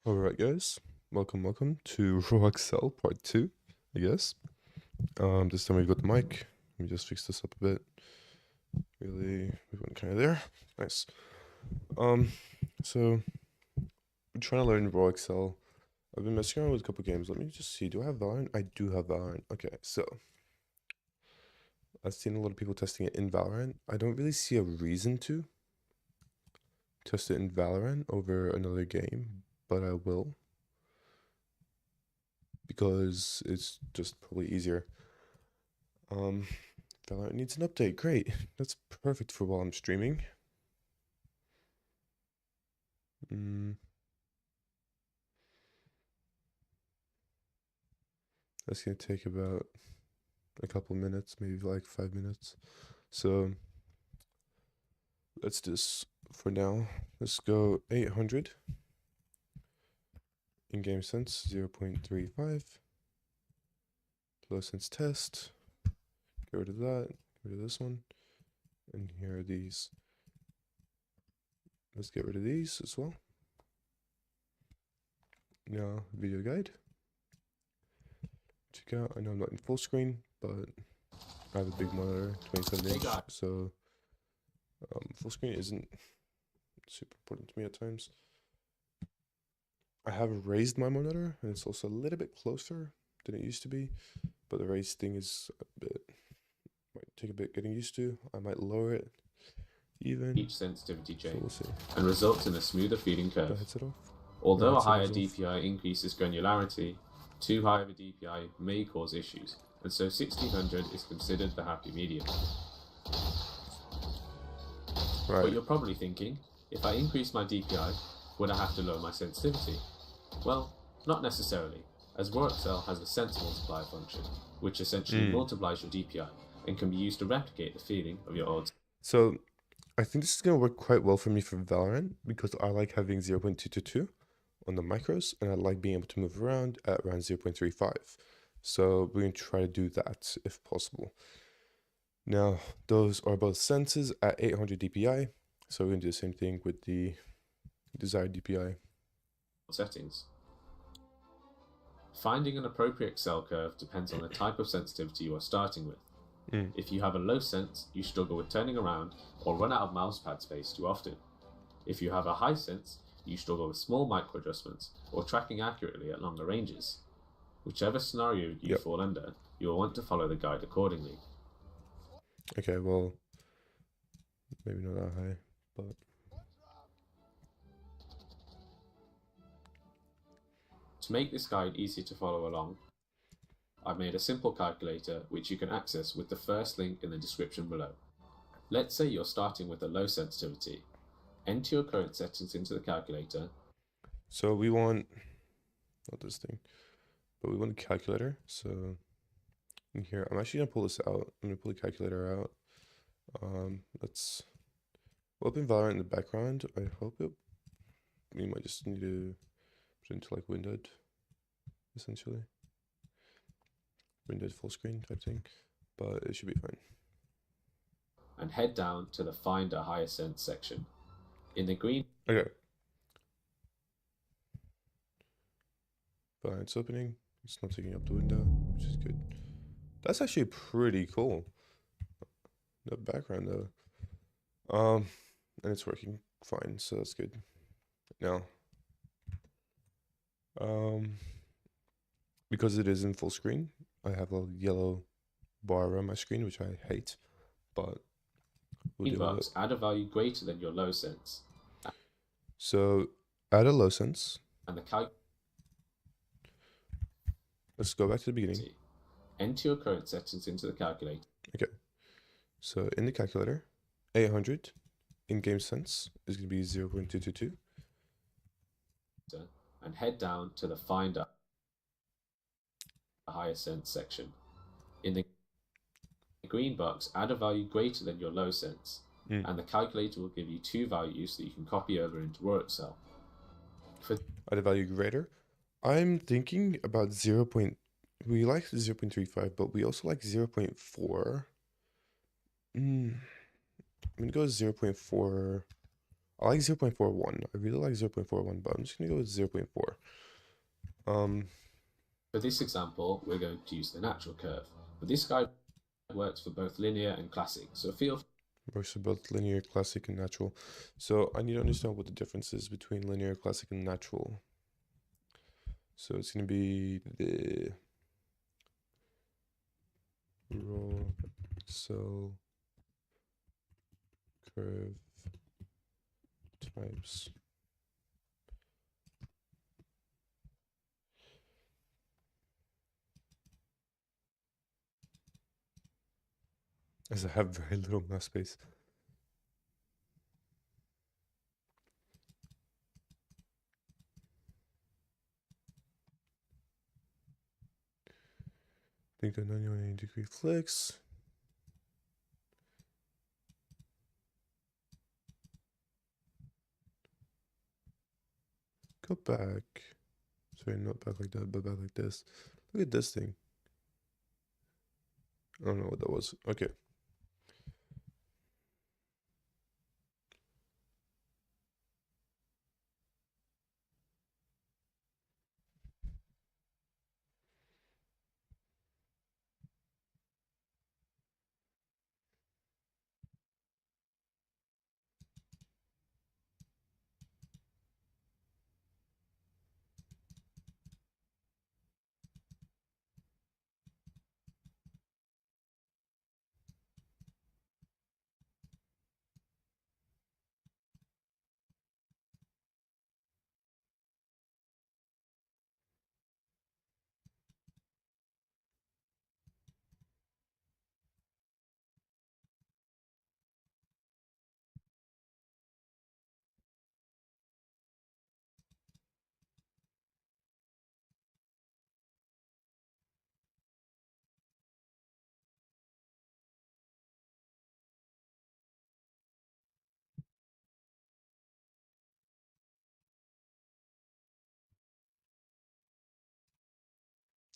Alright guys, welcome to Accel part 2, I guess. This time we've got the mic. Let me just fix this up a bit. Really, we went kind of there. Nice. So we're trying to learn Accel. I've been messing around with a couple games. Let me just see, do I have Valorant? I do have Valorant. Okay, so I've seen a lot of people testing it in Valorant. I don't really see a reason to test it in Valorant over another game, but I will, because it's just probably easier. Valorant needs an update. Great. That's perfect for while I'm streaming. That's gonna take about a couple minutes, maybe like 5 minutes. So let's just, for now, let's go 800. In-game sense, 0.35. Low sense test. Get rid of that. Get rid of this one. And here are these. Let's get rid of these as well. Now, video guide. Check out, I know I'm not in full screen, but I have a big monitor, 27-inch, so full screen isn't super important to me at times. I have raised my monitor, and it's also a little bit closer than it used to be, but the raised thing is might take a bit getting used to. I might lower it even. Each sensitivity change, so we'll see. And results in a smoother feeding curve. Although a higher DPI increases granularity, too high of a DPI may cause issues, and so 1600 is considered the happy medium. Right. But you're probably thinking, if I increase my DPI, would I have to lower my sensitivity? Well, not necessarily, as Accel has a sense multiplier function, which essentially multiplies your DPI and can be used to replicate the feeling of your odds. So I think this is going to work quite well for me for Valorant, because I like having 0.222 on the micros, and I like being able to move around at around 0.35. So we're going to try to do that if possible. Now, those are both senses at 800 DPI, so we're going to do the same thing with the desired DPI. Settings. Finding an appropriate Accel curve depends on the type of sensitivity you are starting with. If you have a low sense, you struggle with turning around or run out of mousepad space too often. If you have a high sense, you struggle with small micro adjustments or tracking accurately at longer ranges. Whichever scenario you fall under, you will want to follow the guide accordingly. Okay, well, maybe not that high, but... To make this guide easy to follow along, I've made a simple calculator which you can access with the first link in the description below. Let's say you're starting with a low sensitivity. Enter your current settings into the calculator. So we want, not this thing, but we want a calculator. So in here, I'm actually going to pull this out. I'm going to pull the calculator out. Let's open Valorant in the background. I hope we might just need to put it into like windowed, essentially. Windowed full screen type thing, but it should be fine. And head down to the Find a Higher Sense section. In the green... Okay. But it's opening. It's not taking up the window, which is good. That's actually pretty cool. No background though. And it's working fine, so that's good. Now, because it is in full screen, I have a yellow bar around my screen, which I hate, but we'll deal with it. Add a value greater than your low sense. So add a low sense. And the let's go back to the beginning. Enter your current settings into the calculator. Okay. So in the calculator, 800 in-game sense is going to be 0.222. And head down to the Find a Higher Sense section. In the green box, add a value greater than your low sense, and the calculator will give you two values that you can copy over into Accel. Add a value greater. I'm thinking about we like 0.35, but we also like 0.4. I'm going to go 0.4. I like 0.41. I really like 0.41, but I'm just gonna go with 0.4. For this example, we're going to use the natural curve, but this guide works for both linear and classic, so works for both linear, classic, and natural. So I need to understand what the difference is between linear, classic, and natural. So it's gonna be the raw Accel curve types. As I have very little mouse space. Think the 90 degree flicks. Go back. Sorry, not back like that, but back like this. Look at this thing. I don't know what that was. Okay.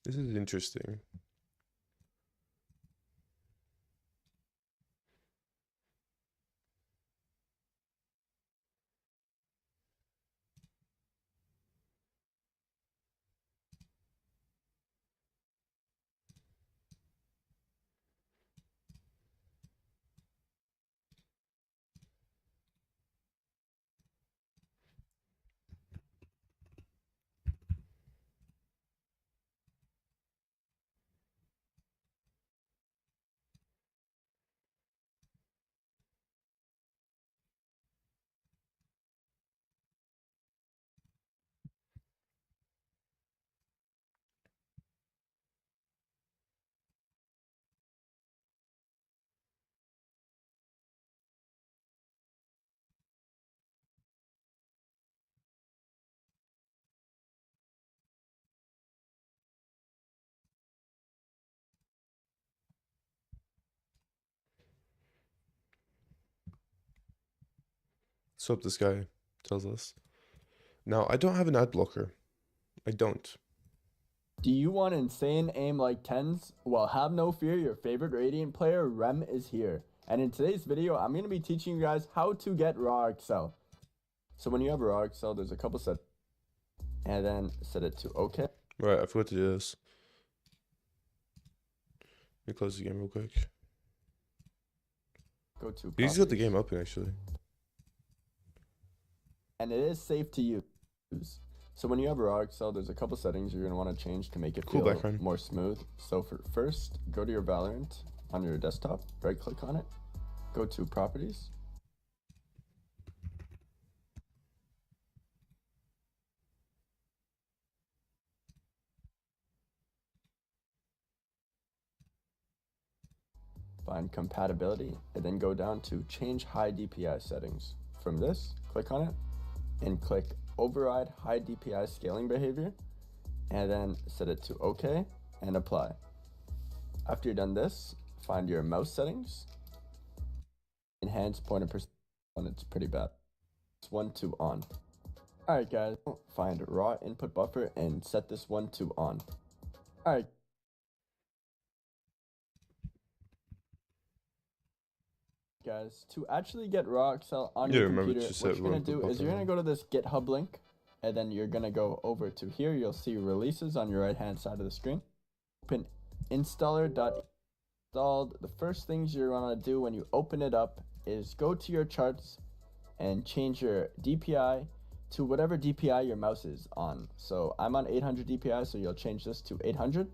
This is interesting. So this guy tells us. Now, I don't have an ad blocker. I don't. Do you want insane aim like tens? Well, have no fear, your favorite Radiant player, Rem, is here. And in today's video, I'm going to be teaching you guys how to get raw Accel. So when you have raw Accel, there's a couple sets. And then set it to OK. Right, I forgot to do this. Let me close the game real quick. Go to You just got the properties. game open, actually. And it is safe to use. So when you have raw Accel, there's a couple settings you're going to want to change to make it Cool feel background. more smooth. So for first, go to your Valorant on your desktop, right click on it, go to properties. Find compatibility, and then go down to change high DPI settings. From this, click on it and click override high DPI scaling behavior, and then set it to OK and apply. After you're done this, find your mouse settings, enhance pointer percent, and it's pretty bad. It's 1 to on. Alright guys, find raw input buffer and set this one to on. Alright. Guys, to actually get raw Excel on Yeah, your remember computer, to what set you're going to run do is you're going to button. go to this GitHub link, and then you're going to go over to here. You'll see releases on your right hand side of the screen. Open installer.installed. The first things you're going to do when you open it up is go to your charts and change your DPI to whatever DPI your mouse is on. So I'm on 800 DPI, so you'll change this to 800.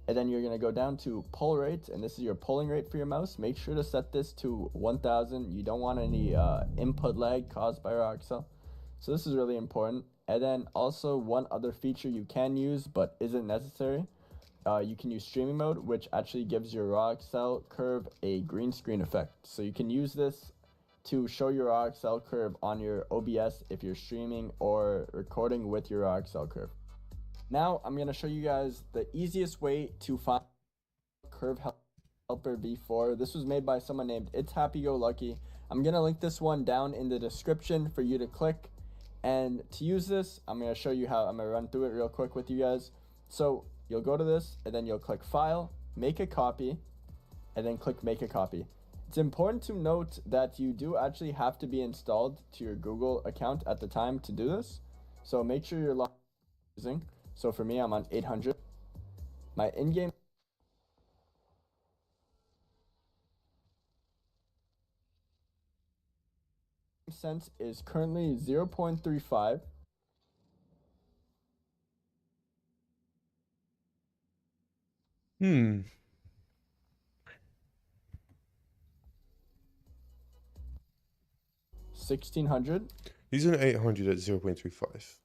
And then you're going to go down to pull rate, and this is your polling rate for your mouse. Make sure to set this to 1000. You don't want any input lag caused by raw Excel. So this is really important. And then also one other feature you can use but isn't necessary. You can use streaming mode, which actually gives your raw Excel curve a green screen effect. So you can use this to show your raw Excel curve on your OBS if you're streaming or recording with your raw Excel curve. Now I'm going to show you guys the easiest way to find Curve Helper V4. This was made by someone named It's Happy Go Lucky. I'm going to link this one down in the description for you to click. And to use this, I'm going to show you how. I'm going to run through it real quick with you guys. So you'll go to this, and then you'll click File, Make a Copy, and then click Make a Copy. It's important to note that you do actually have to be installed to your Google account at the time to do this. So make sure you're logged in. So for me, I'm on 800. My in-game sense is currently 0.35. Hmm. 1600. He's an 800 at 0.35.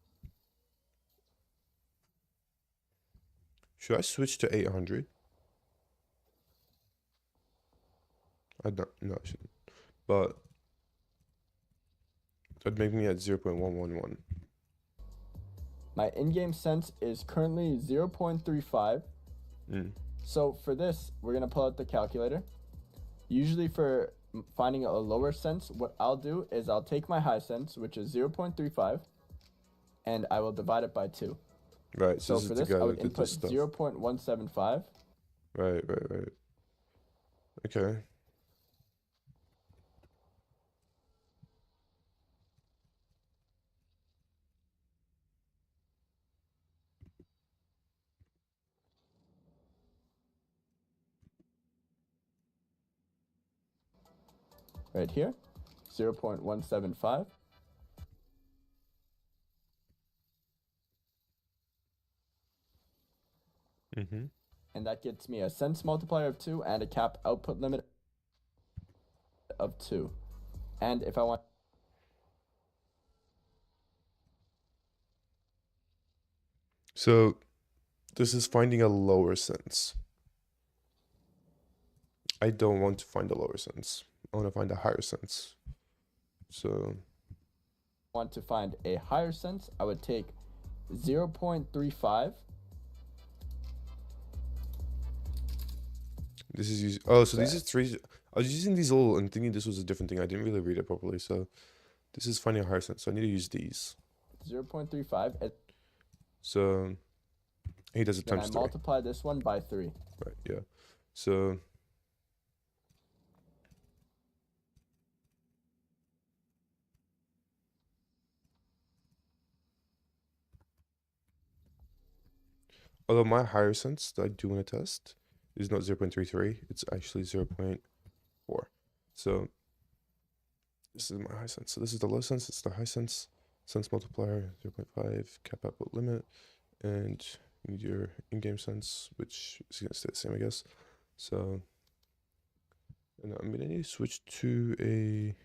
Should I switch to 800? I don't. No, I shouldn't. But that'd make me at 0.111. My in-game sense is currently 0.35. So for this, we're going to pull out the calculator. Usually for finding a lower sense, what I'll do is I'll take my high sense, which is 0.35, and I will divide it by 2. Right, So this for is the this, guy I that would did input this stuff. 0.175. Right. Okay. Right here, 0.175. And that gets me a sense multiplier of 2 and a cap output limit of 2. And if I want... So this is finding a lower sense. I don't want to find a lower sense. I want to find a higher sense. So want to find a higher sense, I would take 0.35. this is using. Oh, so these are three. I was using these all and thinking this was a different thing. I didn't really read it properly. So this is finding a higher sense. So I need to use these. 0.35. So he does it Then times I 3. multiply this one by 3. Right. Yeah. So although my higher sense that I do want to test is not 0.33, it's actually 0.4. So this is my high sense. So this is the low sense, it's the high sense. Sense multiplier 0.5, cap output limit, and your in-game sense, which is gonna stay the same, I guess. So, and I'm gonna need to switch to a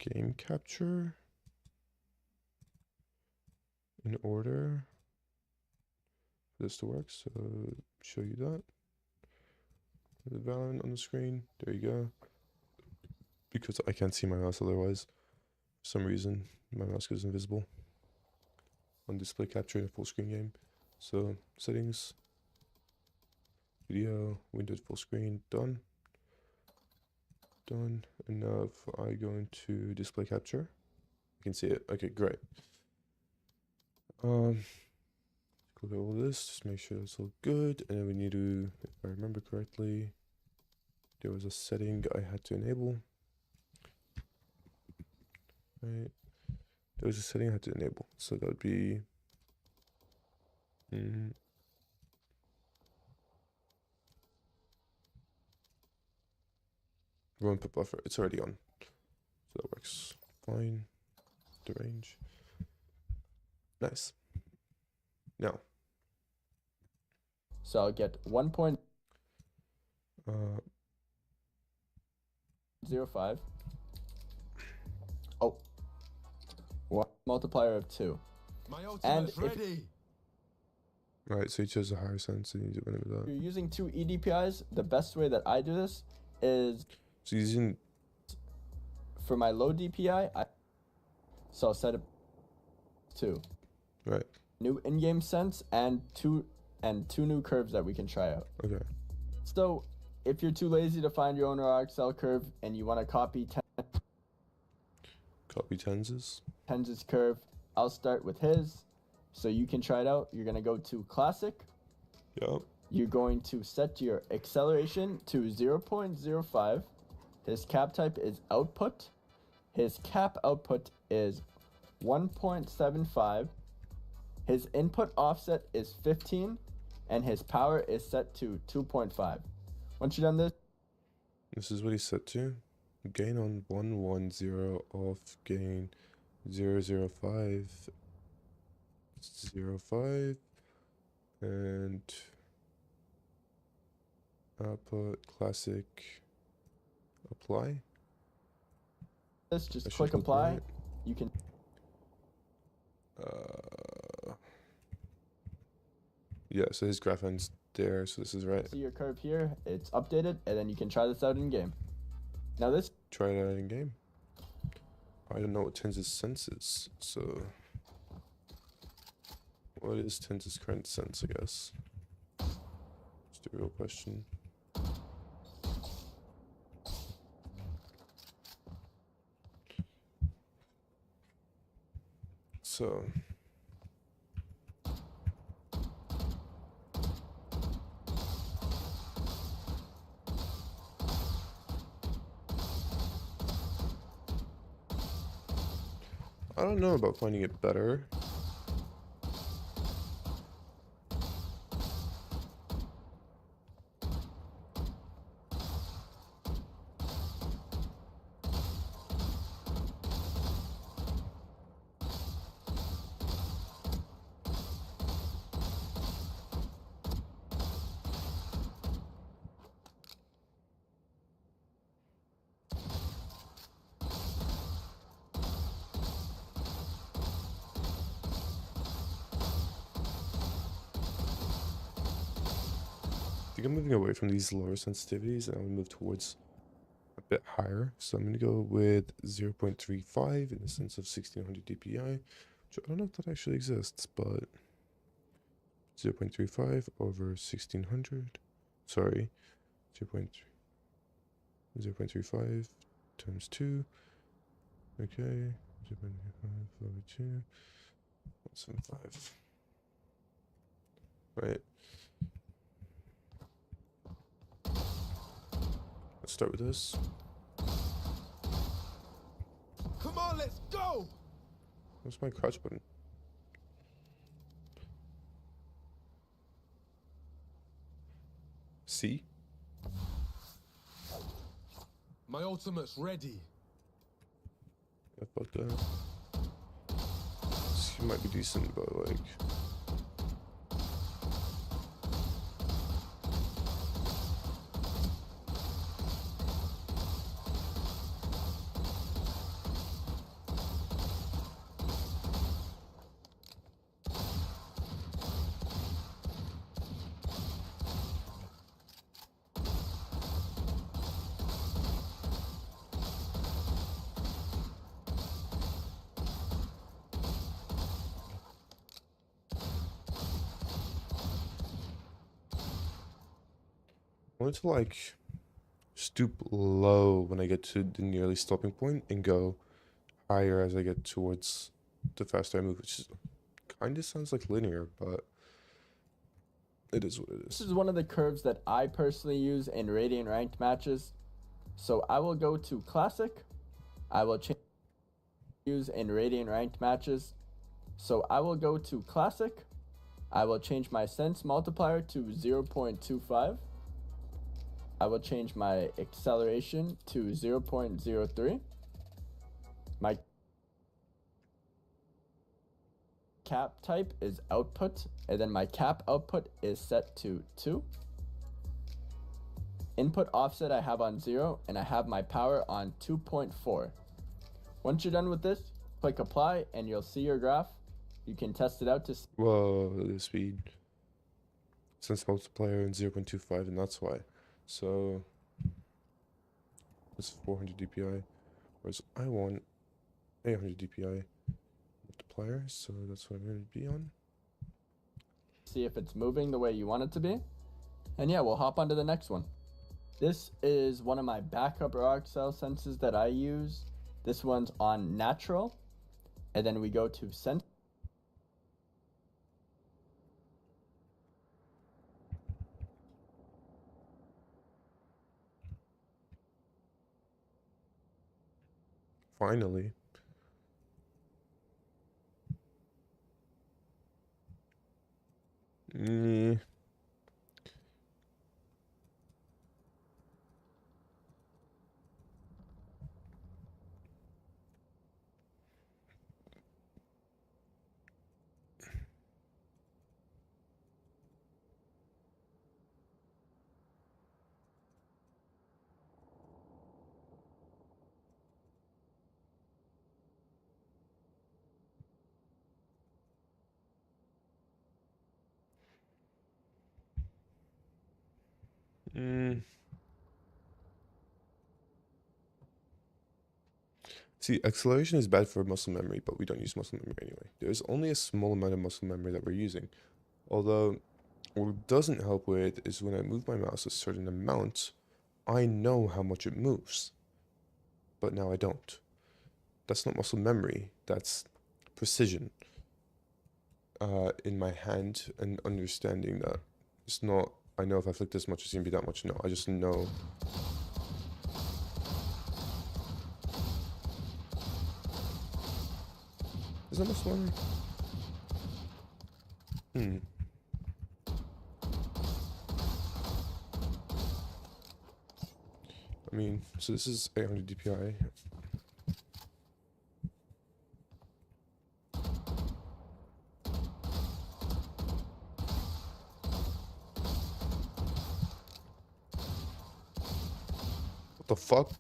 game capture in order for this to work. So show you that. The Valorant on the screen. There you go. Because I can't see my mouse otherwise. For some reason, my mouse goes invisible on display capture in a full screen game. So settings, video, Windows full screen, done. Done. And now if I go into display capture, you can see it. Okay, great. Click all this, just make sure it's all good. And then we need to, if I remember correctly, there was a setting I had to enable. Right. There was a setting I had to enable. So that would be run per buffer. It's already on. So that works fine. The range. Nice. Now. So I'll get 1.05. Oh. 1 multiplier of 2. My And ultimate's ready. Right, so you chose a higher sense and you do whatever that. If you're using 2 EDPIs, the best way that I do this is So using for my low DPI, so I'll set it 2. right. New in-game sense and two new curves that we can try out. Okay. So if you're too lazy to find your own raw Accel curve and you want to copy Copy Tenz's. Tenz's curve, I'll start with his. So you can try it out. You're going to go to classic. Yep. You're going to set your acceleration to 0.05. His cap type is output. His cap output is 1.75. His input offset is 15. And his power is set to 2.5. Once you're done This is what he's set to. Gain on 110 off gain 005 05 and output classic apply. this, just That should click look apply. right. You can Yeah, so his graph ends there, so this is right. see your curve here. It's updated, and then you can try this out in game. Now this Try it out in game. I don't know what Tenz's sense is, so what is Tenz's current sense, I guess? Just a real question. So I don't know about finding it better. I think I'm moving away from these lower sensitivities and I'm gonna move towards a bit higher. So I'm gonna go with 0.35 in the sense of 1600 DPI, which I don't know if that actually exists, but 0.35 over 1600. Sorry, 0.35 times 2. Okay, 0.35 over 2. 175. Right. Let's start with this. Come on, let's go. Where's my crouch button? C? My ultimate's ready. Yeah, fuck that. This might be decent, but like... I want to like stoop low when I get to the nearly stopping point and go higher as I get towards the faster I move, which is, kind of sounds like linear, but it is what it This is. is one of the curves that I personally use in Radiant ranked matches. So I will go to Classic. I will use in Radiant ranked matches. So I will go to Classic. I will change my sense multiplier to 0.25. I will change my acceleration to 0.03. My cap type is output, and then my cap output is set to 2. Input offset I have on 0, and I have my power on 2.4. Once you're done with this, click apply, and you'll see your graph. You can test it out to see. Whoa, the speed. Sense multiplier and 0.25, and that's why. So it's 400 DPI, whereas I want 800 DPI multiplier, so that's what I'm going to be on. See if it's moving the way you want it to be. And yeah, we'll hop on to the next one. This is one of my backup Accel senses that I use. This one's on natural. And then we go to sense. Finally. See, acceleration is bad for muscle memory, but we don't use muscle memory anyway. There's only a small amount of muscle memory that we're using. Although, what it doesn't help with is when I move my mouse a certain amount, I know how much it moves. But now I don't. That's not muscle memory, that's precision. In my hand and understanding that it's not, I know if I flick this much, it's gonna be that much. No, I just know. Is that muscle memory? I mean, so this is 800 DPI. What the fuck?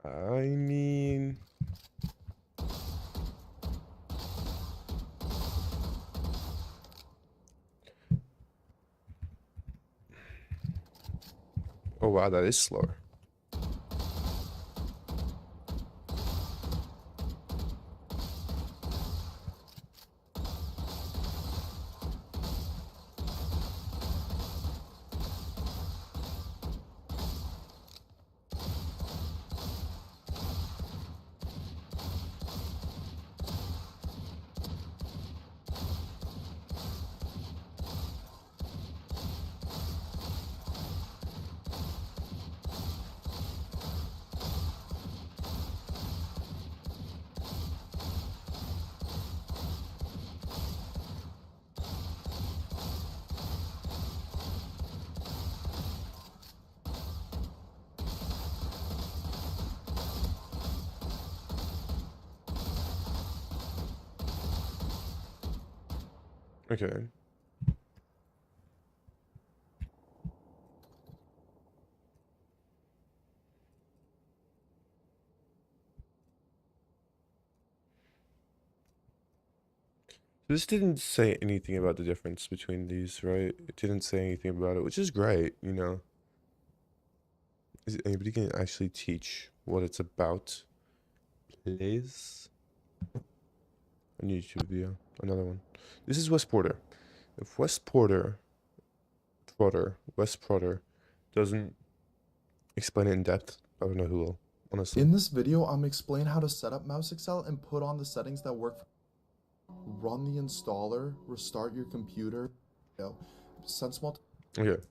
I mean... Oh wow, that is slower. Okay. This didn't say anything about the difference between these, right? It didn't say anything about it, which is great, you know. Is anybody can actually teach what it's about, please? A new YouTube video, another one. This is West Porter. If West Porter doesn't explain it in depth, I don't know who will, honestly. In this video, I'm explaining how to set up Mouse Accel and put on the settings that work. Run the installer, restart your computer. Sense multiplier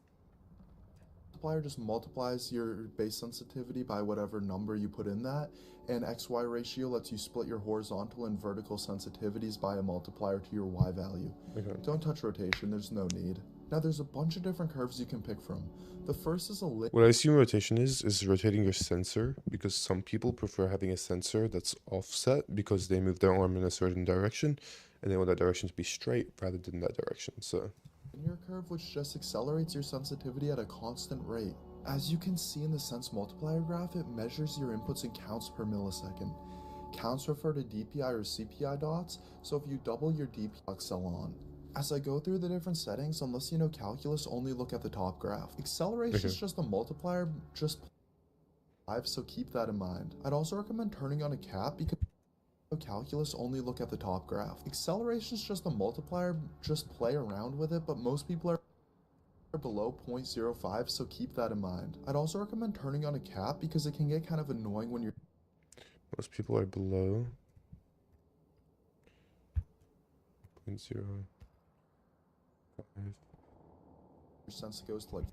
just multiplies your base sensitivity by whatever number you put in that, and XY ratio lets you split your horizontal and vertical sensitivities by a multiplier to your Y value. Okay. Don't touch rotation, there's no need. Now there's a bunch of different curves you can pick from. The first is a What I assume rotation is rotating your sensor, because some people prefer having a sensor that's offset because they move their arm in a certain direction and they want that direction to be straight rather than that direction. So linear curve, which just accelerates your sensitivity at a constant rate. As you can see in the sense multiplier graph, it measures your inputs in counts per millisecond. Counts refer to DPI or CPI dots, so if you double your DPI, Accel on. As I go through the different settings, unless you know calculus, only look at the top graph. Acceleration is just a multiplier, just 5, so keep that in mind. I'd also recommend turning on a cap because calculus, only look at the top graph. Acceleration is just a multiplier, just play around with it, but most people are below 0.05, so keep that in mind. I'd also recommend turning on a cap because it can get kind of annoying when you're... most people are below 0.05. your sense goes to like,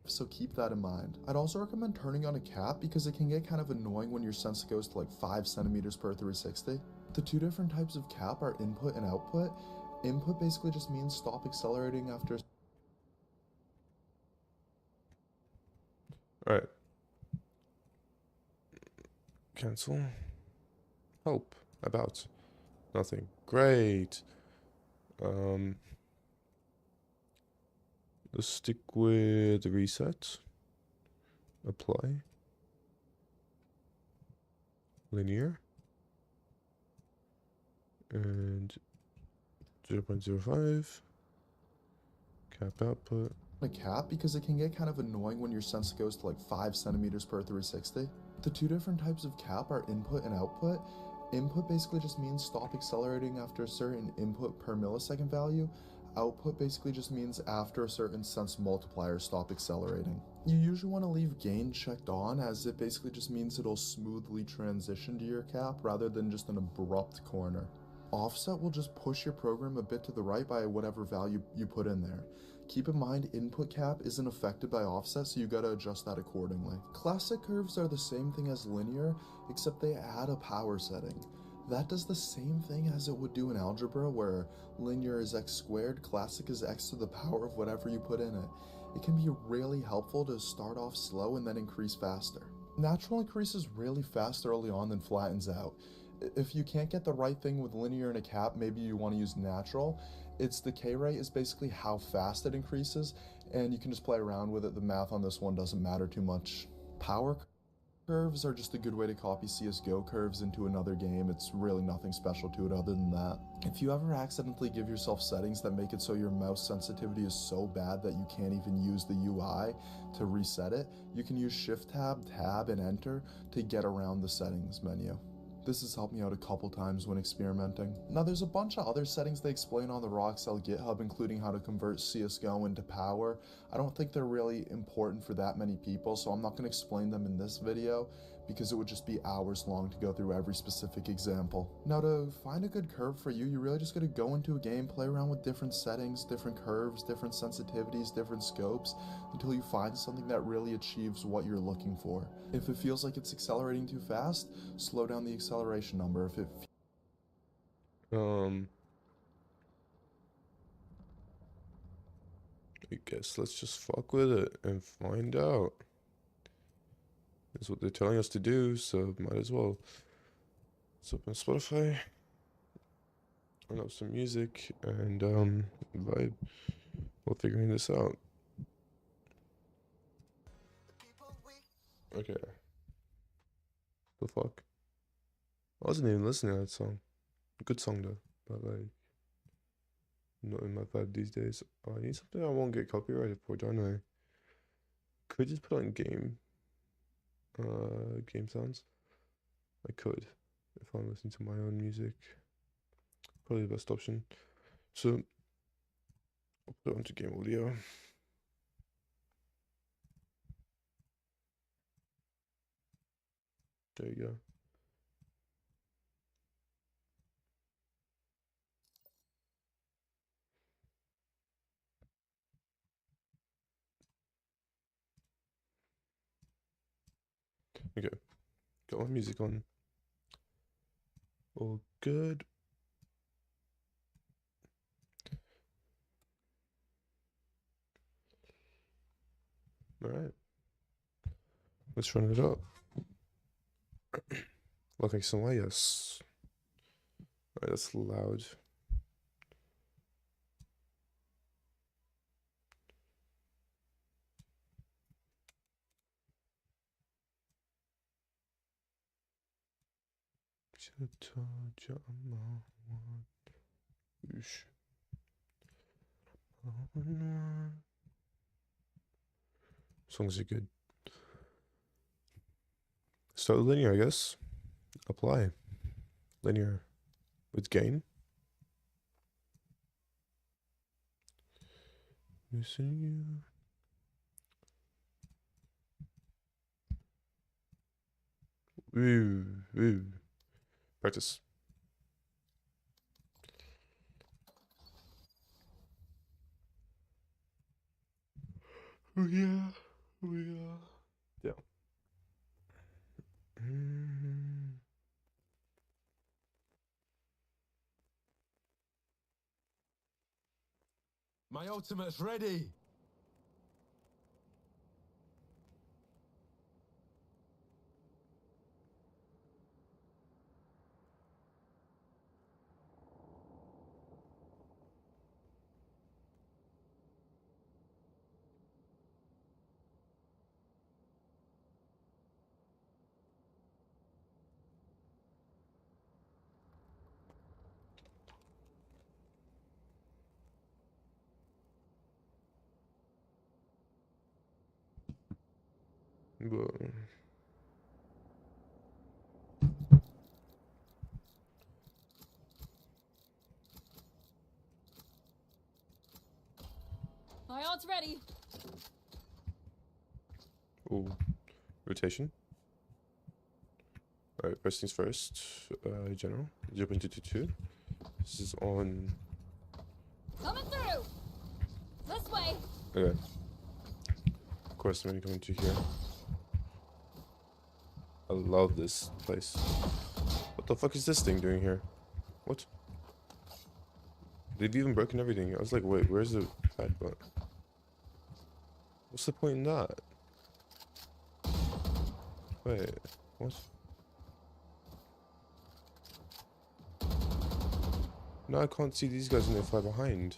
so keep that in mind. I'd also recommend turning on a cap because it can get kind of annoying when your sensor goes to like 5 centimeters per 360. The two different types of cap are input and output. Input basically just means stop accelerating after... Alright. Cancel. Help. About. Nothing. Great. Let's stick with reset. Apply. Linear. And 0.05. Cap output. a cap because it can get kind of annoying when your sensor goes to like 5 centimeters per 360. The two different types of cap are input and output. Input basically just means stop accelerating after a certain input per millisecond value. Output basically just means after a certain sense multiplier stop accelerating. You usually want to leave gain checked on, as it basically just means it'll smoothly transition to your cap rather than just an abrupt corner. Offset will just push your program a bit to the right by whatever value you put in there. Keep in mind, input cap isn't affected by offset, so you gotta adjust that accordingly. Classic curves are the same thing as linear, except they add a power setting. That does the same thing as it would do in algebra, where linear is x squared, classic is x to the power of whatever you put in it. It can be really helpful to start off slow and then increase faster. Natural increases really fast early on, then flattens out. If you can't get the right thing with linear and a cap, maybe you want to use natural. It's the K rate is basically how fast it increases, and you can just play around with it. The math on this one doesn't matter too much. Power Curves are just a good way to copy CSGO curves into another game. It's really nothing special to it other than that. If you ever accidentally give yourself settings that make it so your mouse sensitivity is so bad that you can't even use the UI to reset it, you can use Shift Tab, Tab, and Enter to get around the settings menu. This has helped me out a couple times when experimenting. Now there's a bunch of other settings they explain on the Accel GitHub, including how to convert CSGO into power. I don't think they're really important for that many people, so I'm not going to explain them in this video because it would just be hours long to go through every specific example. Now to find a good curve for you, you really just got to go into a game, play around with different settings, different curves, different sensitivities, different scopes, until you find something that really achieves what you're looking for. If it feels like it's accelerating too fast, slow down the acceleration number. If it I guess let's just fuck with it and find out. That's what they're telling us to do, so might as well. Let's open Spotify, turn up some music, and vibe while figuring this out. Okay. The fuck? I wasn't even listening to that song. Good song though, but like not in my vibe these days. Oh, I need something I won't get copyrighted for, don't I? Could just put on game sounds. I could if I'm listening to my own music. Probably the best option. So I'll put it onto game audio. There you go. Okay, got my music on. All good. Alright. Let's run it up. Like some way, yes. Alright, that's loud. Songs are good. Start with linear, I guess. Apply. Linear with gain. Missing you. Ooh. Practice. Oh yeah. Yeah. My ultimate's ready. But My ult's ready. ooh. Rotation. Alright, first things first. General. 0.222. This is on. Coming through. This way. Okay. Of course, I'm gonna come into here. I love this place. What the fuck is this thing doing here? What? They've even broken everything. I was like, wait, where's the pad button? What's the point in that? Wait, what? No, I can't see these guys when they fly behind.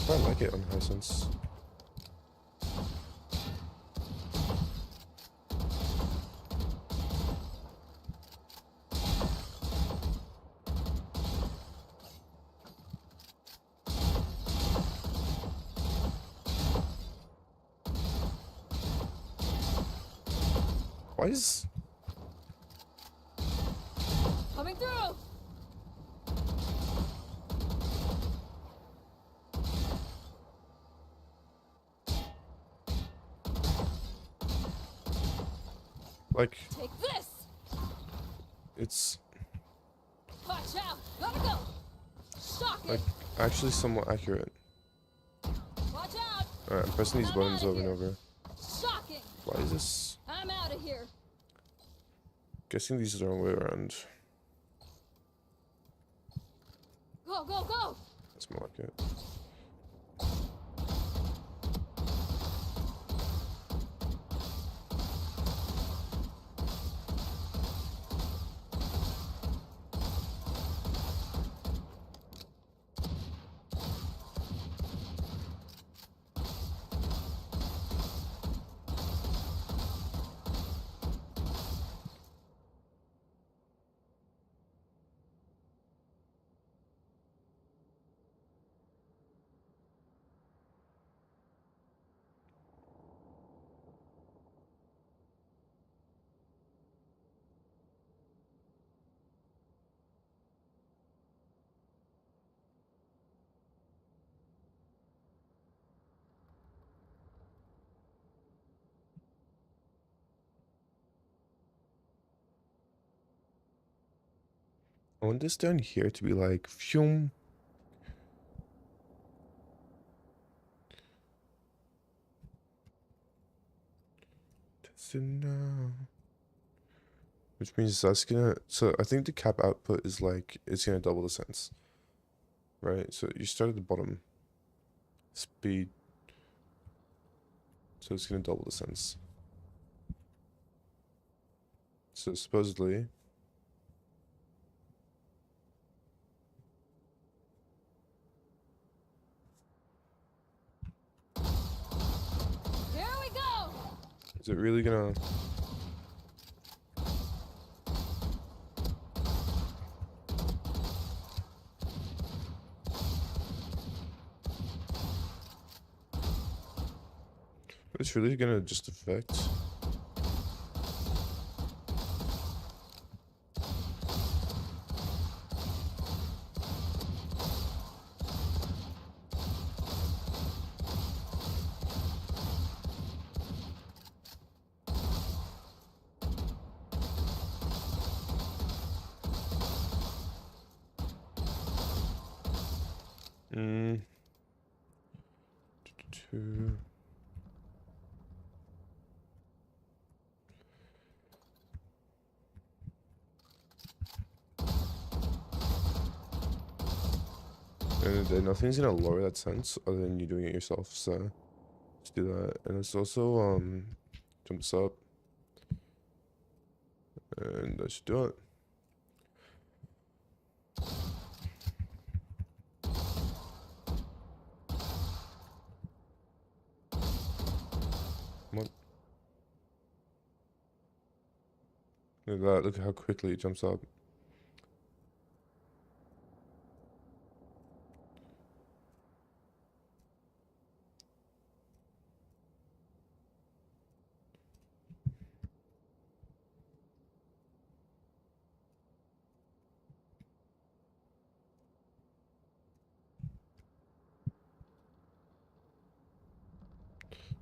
Quite it on high sense. Why is... Coming through. like... Take this. It's... Watch out. Gotta go. Shocking. like, actually somewhat accurate. Watch out. Alright, I'm pressing these I'm buttons outta over and here. over. Shocking. Why is this... I'm out of here. Guessing these are the wrong way around. Go, go, go. That's more like it. I want this down here to be like, phew. Which means that's gonna, so I think the cap output is like, it's gonna double the sense. Right? So you start at the bottom. Speed. So it's gonna double the sense. So supposedly, Here we go. is it really gonna... It's really gonna just affect... Two. And nothing's gonna lower that sense other than you doing it yourself, so let's do that. And let's also jump this up. And that should do it. Come on. Look at that, look at how quickly it jumps up.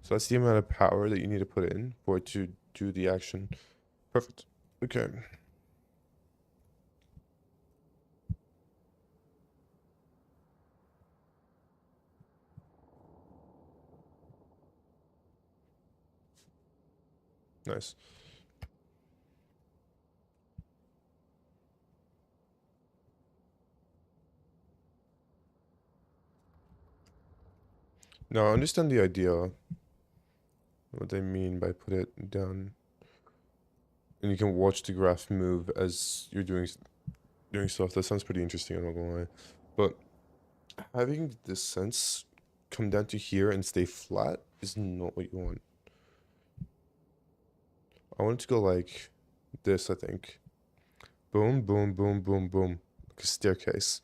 So that's the amount of power that you need to put in for it to do the action. Perfect. Okay. Nice. Now I understand the idea. What they mean by put it down. And you can watch the graph move as you're doing stuff. That sounds pretty interesting, I'm not gonna lie. But having this sense come down to here and stay flat is not what you want. I want it to go like this, I think. Boom, boom, boom, boom, boom. Like a staircase.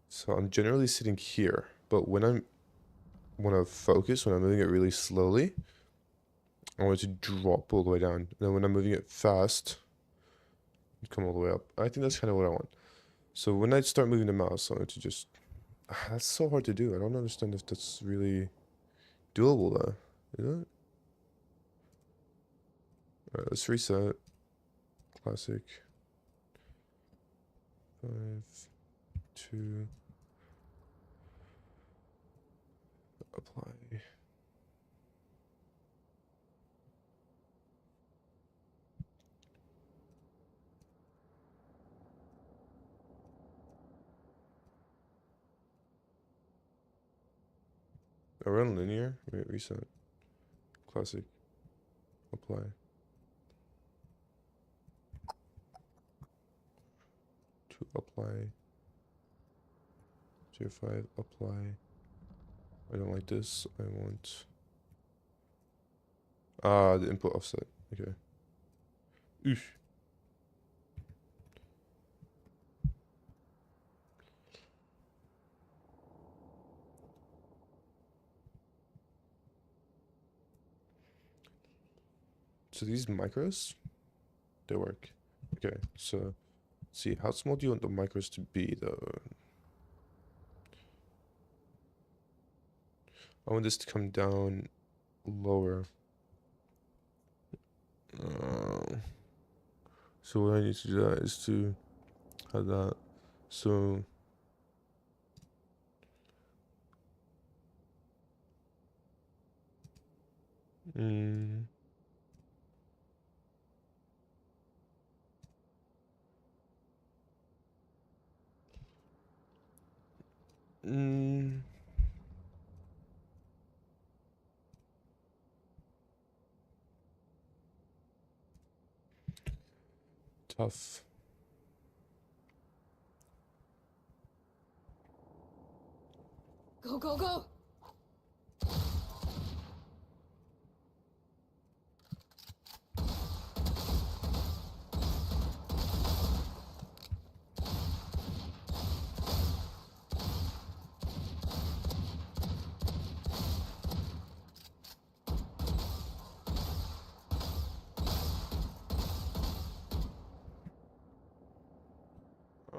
So I'm generally sitting here, but when I focus, when I'm moving it really slowly, I want it to drop all the way down. And then when I'm moving it fast, come all the way up. I think that's kind of what I want. So when I start moving the mouse, I want it to just... That's so hard to do. I don't understand if that's really doable though. Is it? Alright, let's reset. Classic. 5, 2. Apply. I run linear. Wait, reset. Classic. Apply. To apply. 05, apply. I don't like this. I want the input offset. Okay. Oof. So these macros, they work. Okay, so let's see, how small do you want the macros to be though? I want this to come down lower. So what I need to do that is to have that. So mm, mm, tough. Go, go, go!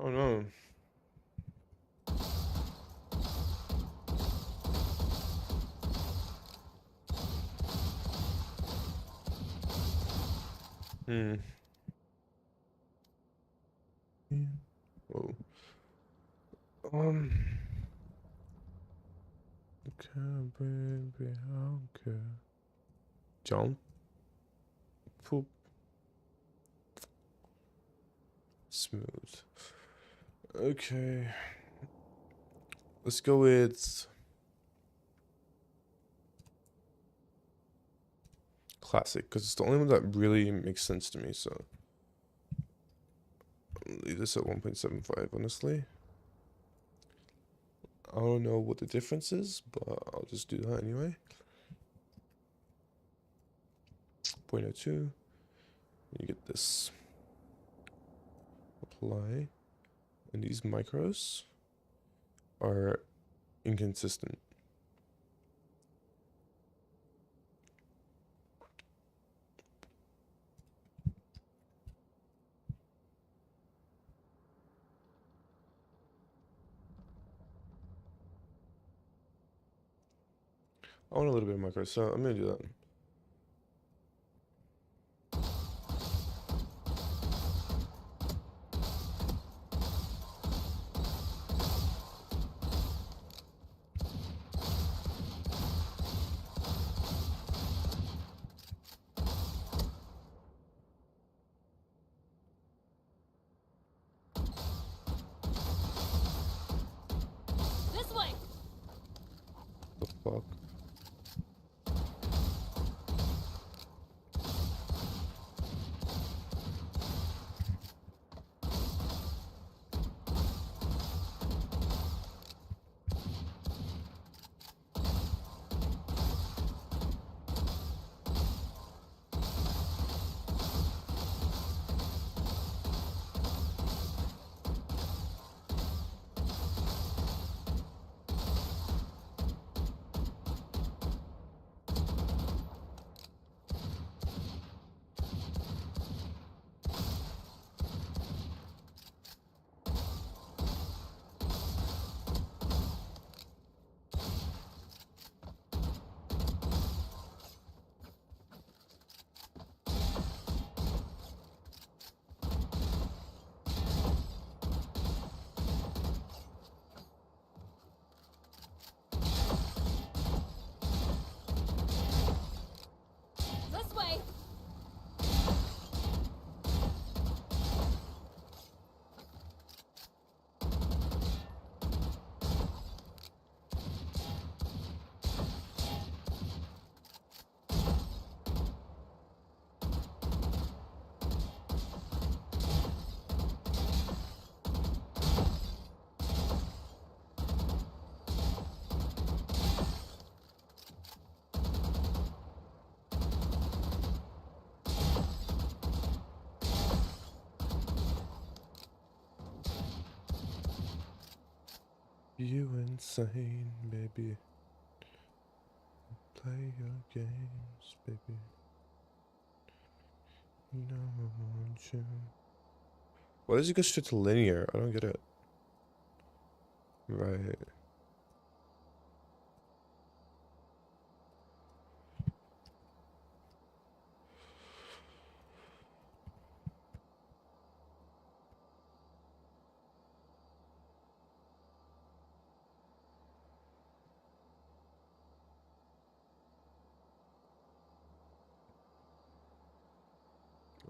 Oh no. Hmm. Whoa. Okay, baby, okay. Jump. Poop. Smooth. Okay. Let's go with classic, because it's the only one that really makes sense to me, so I'll leave this at 1.75, honestly. I don't know what the difference is, but I'll just do that anyway. 0.02. You get this. Apply. And these micros are inconsistent. I want a little bit of micro, so I'm gonna do that. This way! The fuck? You insane, baby. Play your games, baby. You know I want you. Why does it go straight to linear? I don't get it. Right.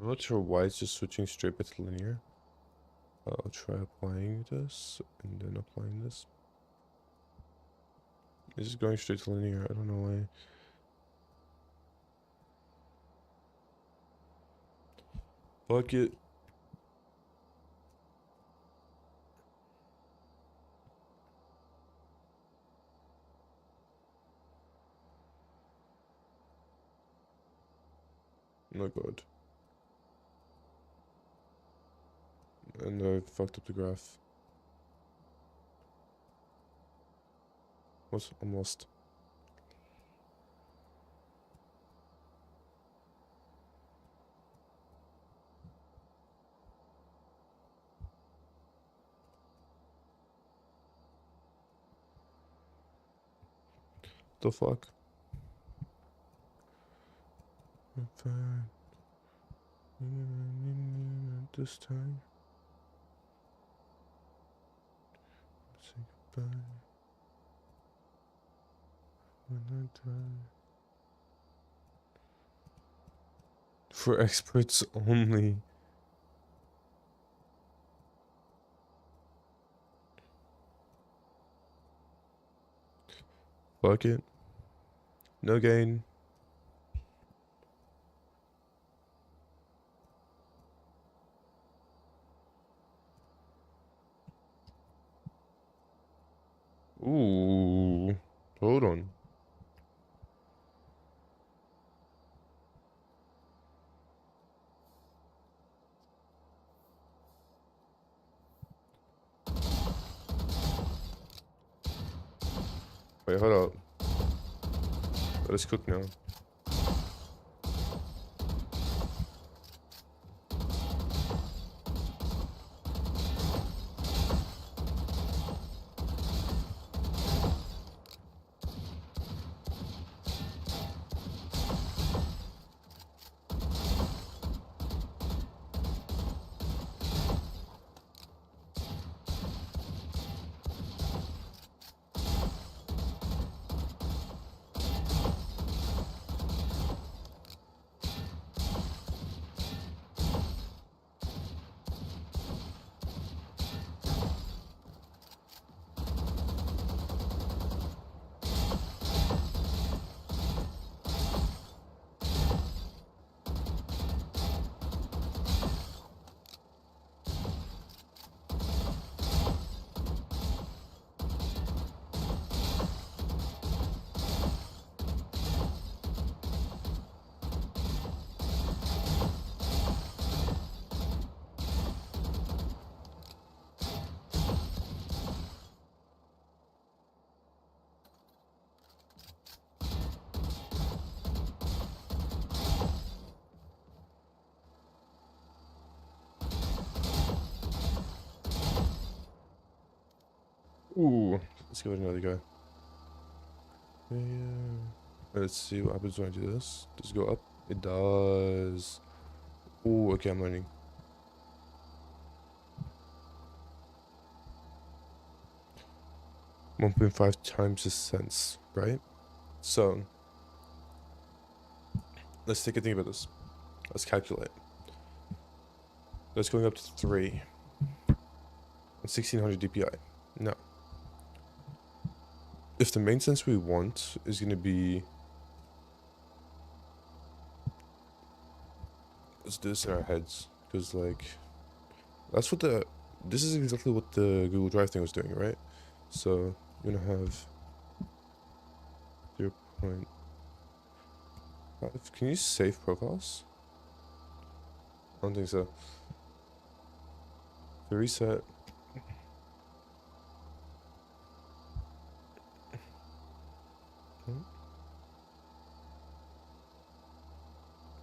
I'm not sure why it's just switching straight back to linear. I'll try applying this and then applying this. It's just going straight to linear. I don't know why. Fuck it. Oh my god. And I fucked up the graph. What? I'm lost. The fuck? I'm fine. This time. Say goodbye. When I die. For experts only. Fuck it. No gain. Ooh. Hold on. Wait, hold up. Let us cook now. Ooh. Let's go with another guy. Yeah. Let's see what happens when I do this. Does it go up? It does. Ooh, okay, I'm learning. $1.5 times the sense, right? So let's take a think about this. Let's calculate. That's going up to 3 and 1600 DPI. Now, if the main sense we want is going to be, let's do this in our heads, because like that's what this is exactly what the Google Drive thing was doing, right? So you're gonna have 0.5. Can you save profiles? I don't think so. The reset.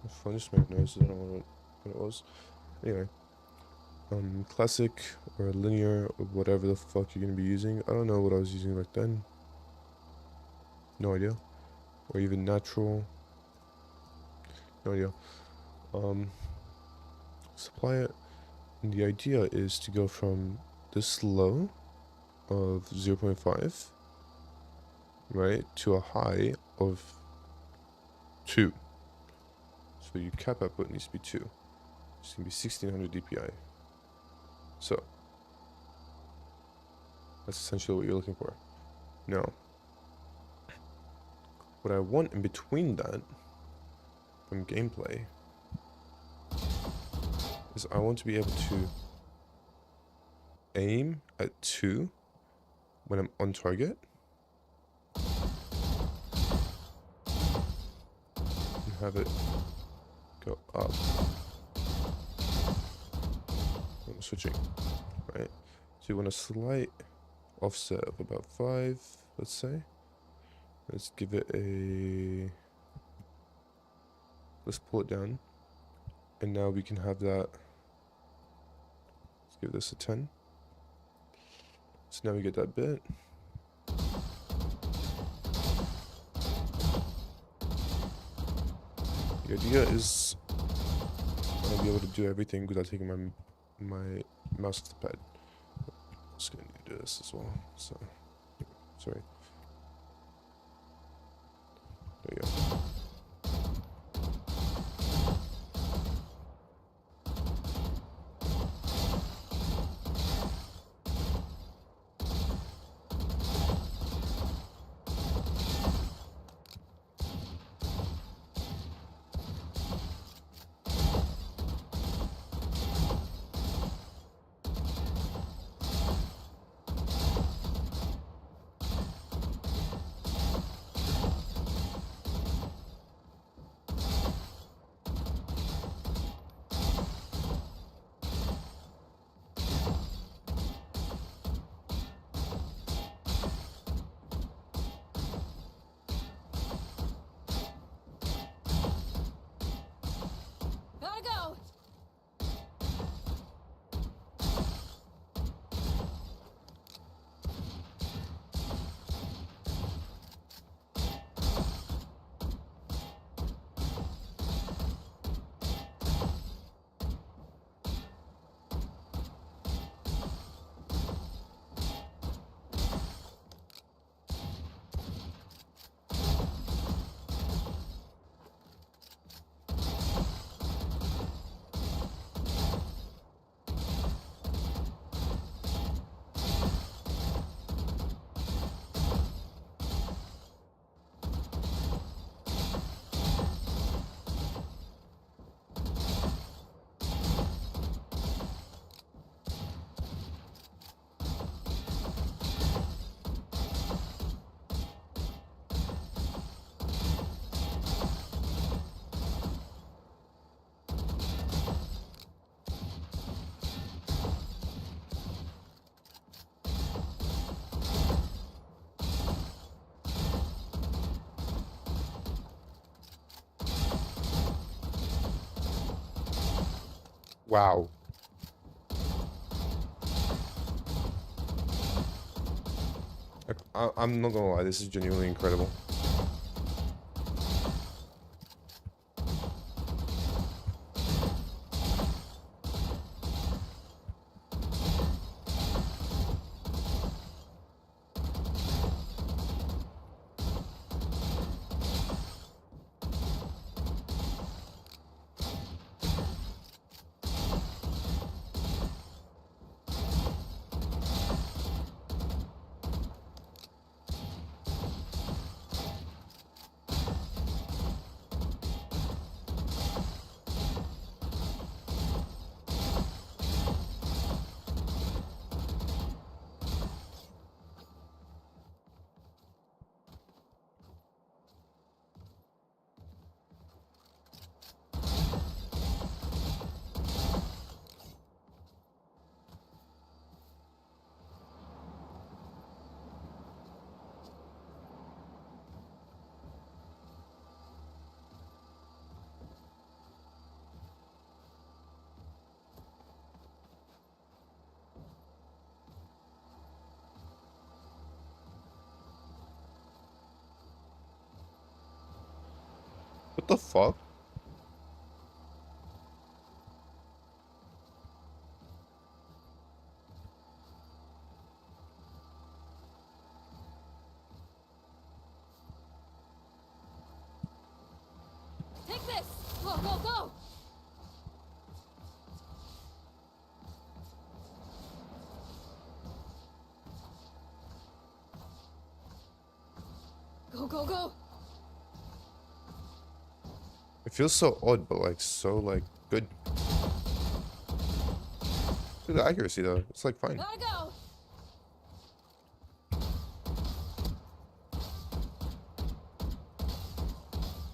My phone just made noises. I don't know what it was. Anyway, classic or linear or whatever the fuck you're gonna be using. I don't know what I was using back then. No idea. Or even natural. No idea. Supply it. And the idea is to go from this low of 0.5, right, to a high of 2. So your cap output needs to be 2. It's going to be 1600 dpi. So that's essentially what you're looking for. Now, what I want in between that from gameplay is I want to be able to aim at 2 when I'm on target and have it go up when I'm switching, right? So you want a slight offset of about 5, let's say. Let's give it a, let's pull it down, and now we can have that. Let's give this a 10. So now we get that bit. The idea is I want to be able to do everything without taking my mouse off the pad. Just gonna do this as well. So sorry. There you go. Gotta go! Wow. I'm not gonna lie, this is genuinely incredible. What the fuck? Take this! Go, go, go! Go, go, go! It feels so odd, but like so like good. Look at the accuracy though. It's like fine. Gotta go!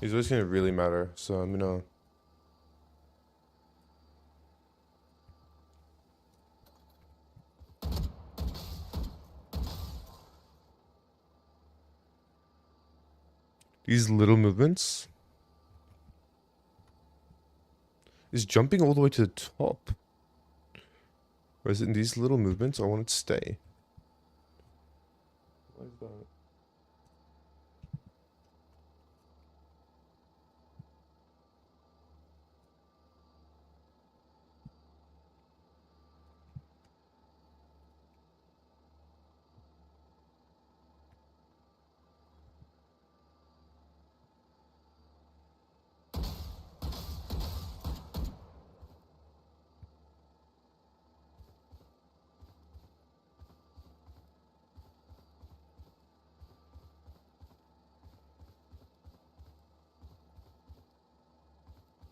He's always gonna really matter, so I'm gonna. These little movements. Is jumping all the way to the top? Or is it in these little movements? I want it to stay. Why is that?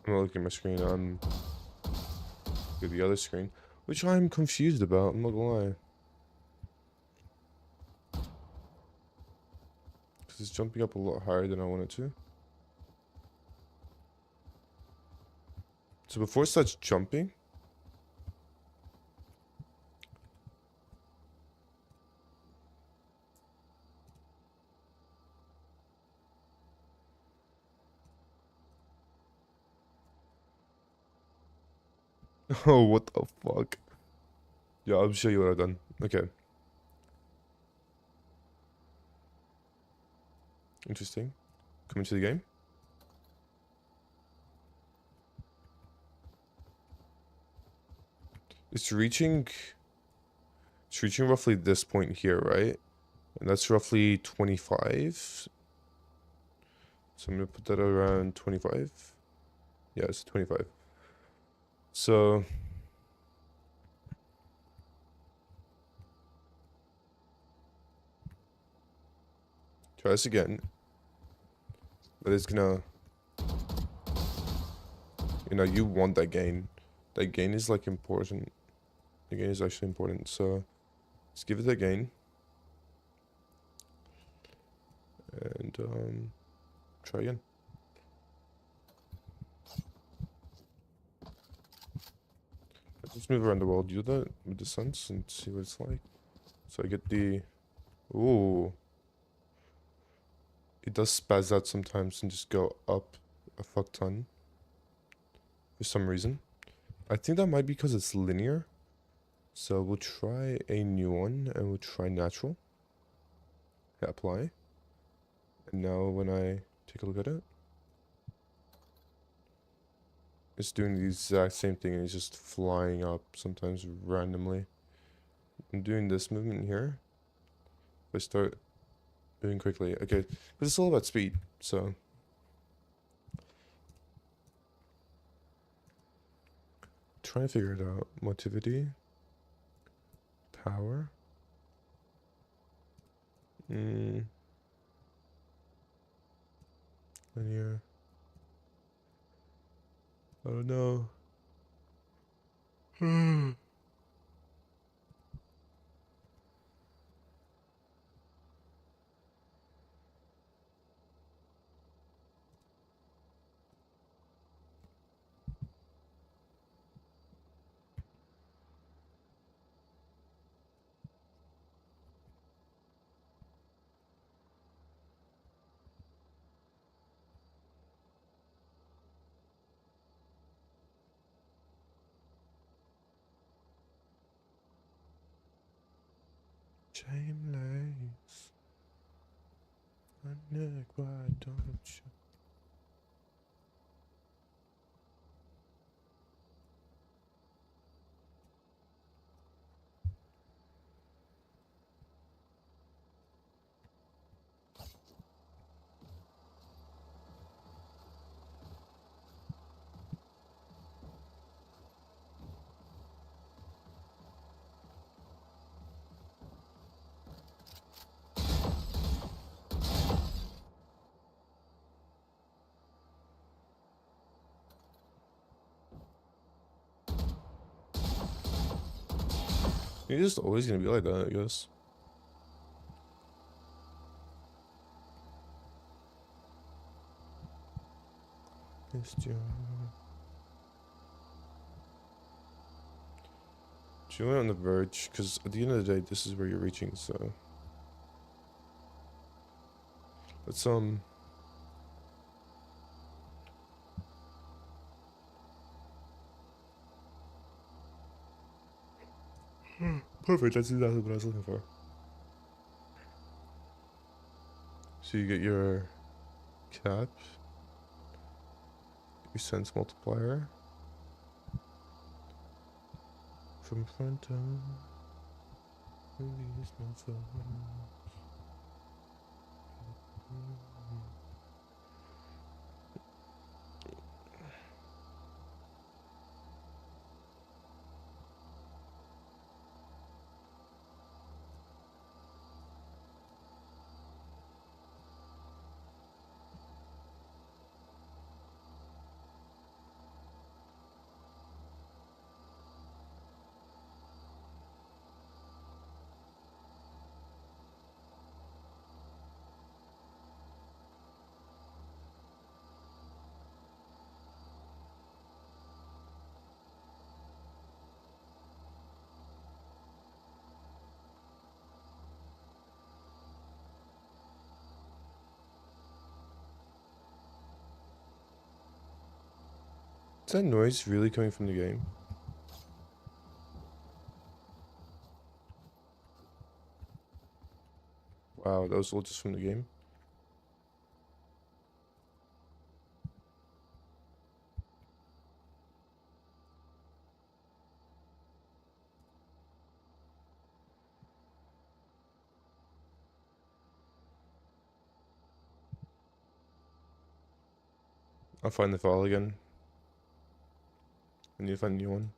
I'm not looking at my screen. I'm at the other screen, which I'm confused about. I'm not gonna lie. Because it's jumping up a lot higher than I want it to. So before it starts jumping, oh, what the fuck? Yeah, I'll show you what I've done. Okay. Interesting. Coming to the game. It's reaching roughly this point here, right? And that's roughly 25. So I'm gonna put that around 25. Yeah, it's 25. So try this again. But it's gonna, you know, you want that gain. That gain is like important. The gain is actually important. So let's give it a gain. And try again. Let's just move around the world, do that with the suns and see what it's like. So I get the, ooh. It does spaz out sometimes and just go up a fuck ton. For some reason. I think that might be because it's linear. So we'll try a new one and we'll try natural. Hit apply. And now when I take a look at it, it's doing the exact same thing and it's just flying up sometimes randomly. I'm doing this movement here. If I start moving quickly, okay, but it's all about speed, so. Trying to figure it out. Motivity. Power. Linear. I don't know. Shameless. My neck, why don't you? You're just always gonna be like that, I guess. Julian on the verge, because at the end of the day, this is where you're reaching, so let's perfect, that's exactly what I was looking for. So you get your cap, your sense multiplier from front down. Is that noise really coming from the game? Wow, that was all just from the game. I'll find the file again. I need to find a new one.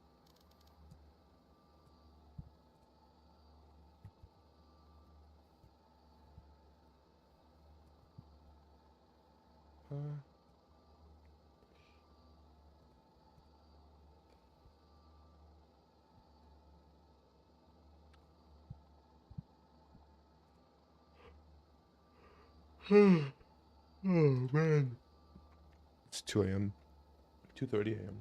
Oh man. It's 2 a.m. 2:30 a.m.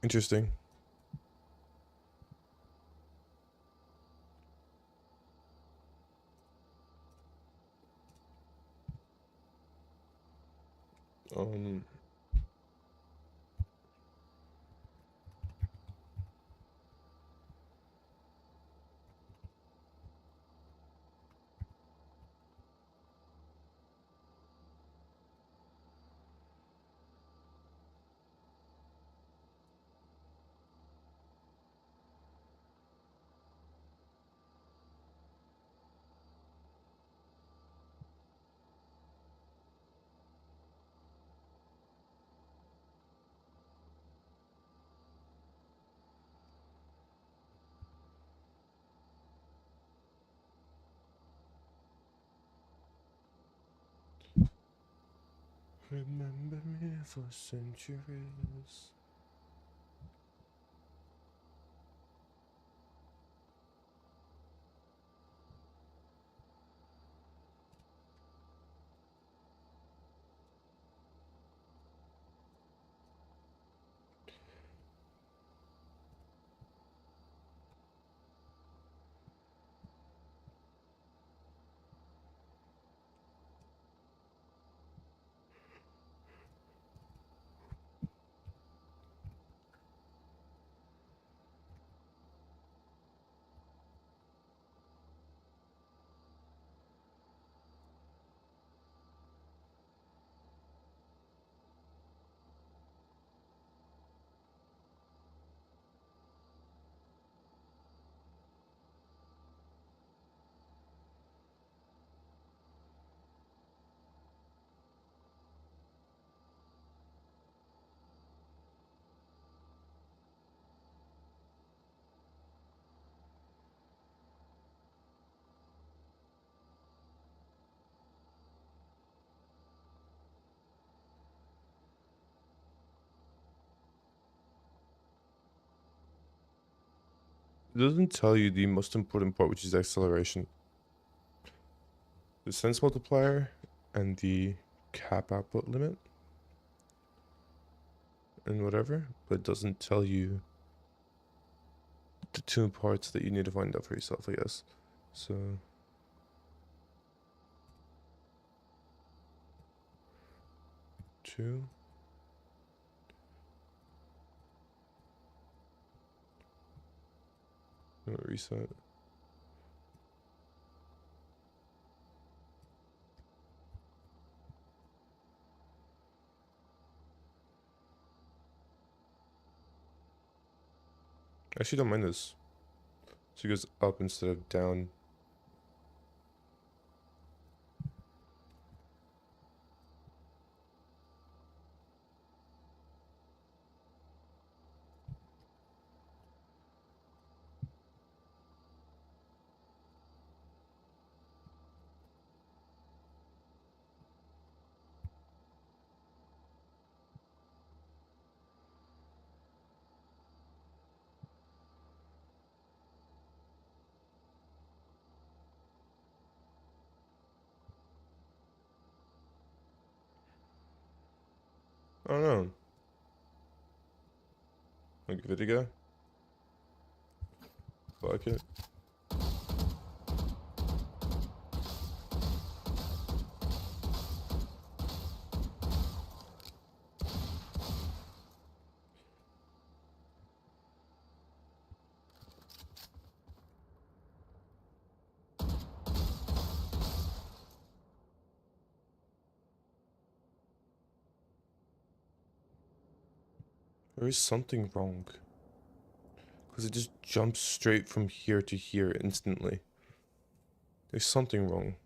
Interesting. Um Remember me for centuries. It doesn't tell you the most important part, which is acceleration. The sense multiplier and the cap output limit and whatever, but it doesn't tell you the two parts that you need to find out for yourself, I guess. So two. Reset. I actually don't mind this. So it goes up instead of down. I don't know. I'll give it a go. Fuck it. There is something wrong. Because it just jumps straight from here to here instantly. There's something wrong.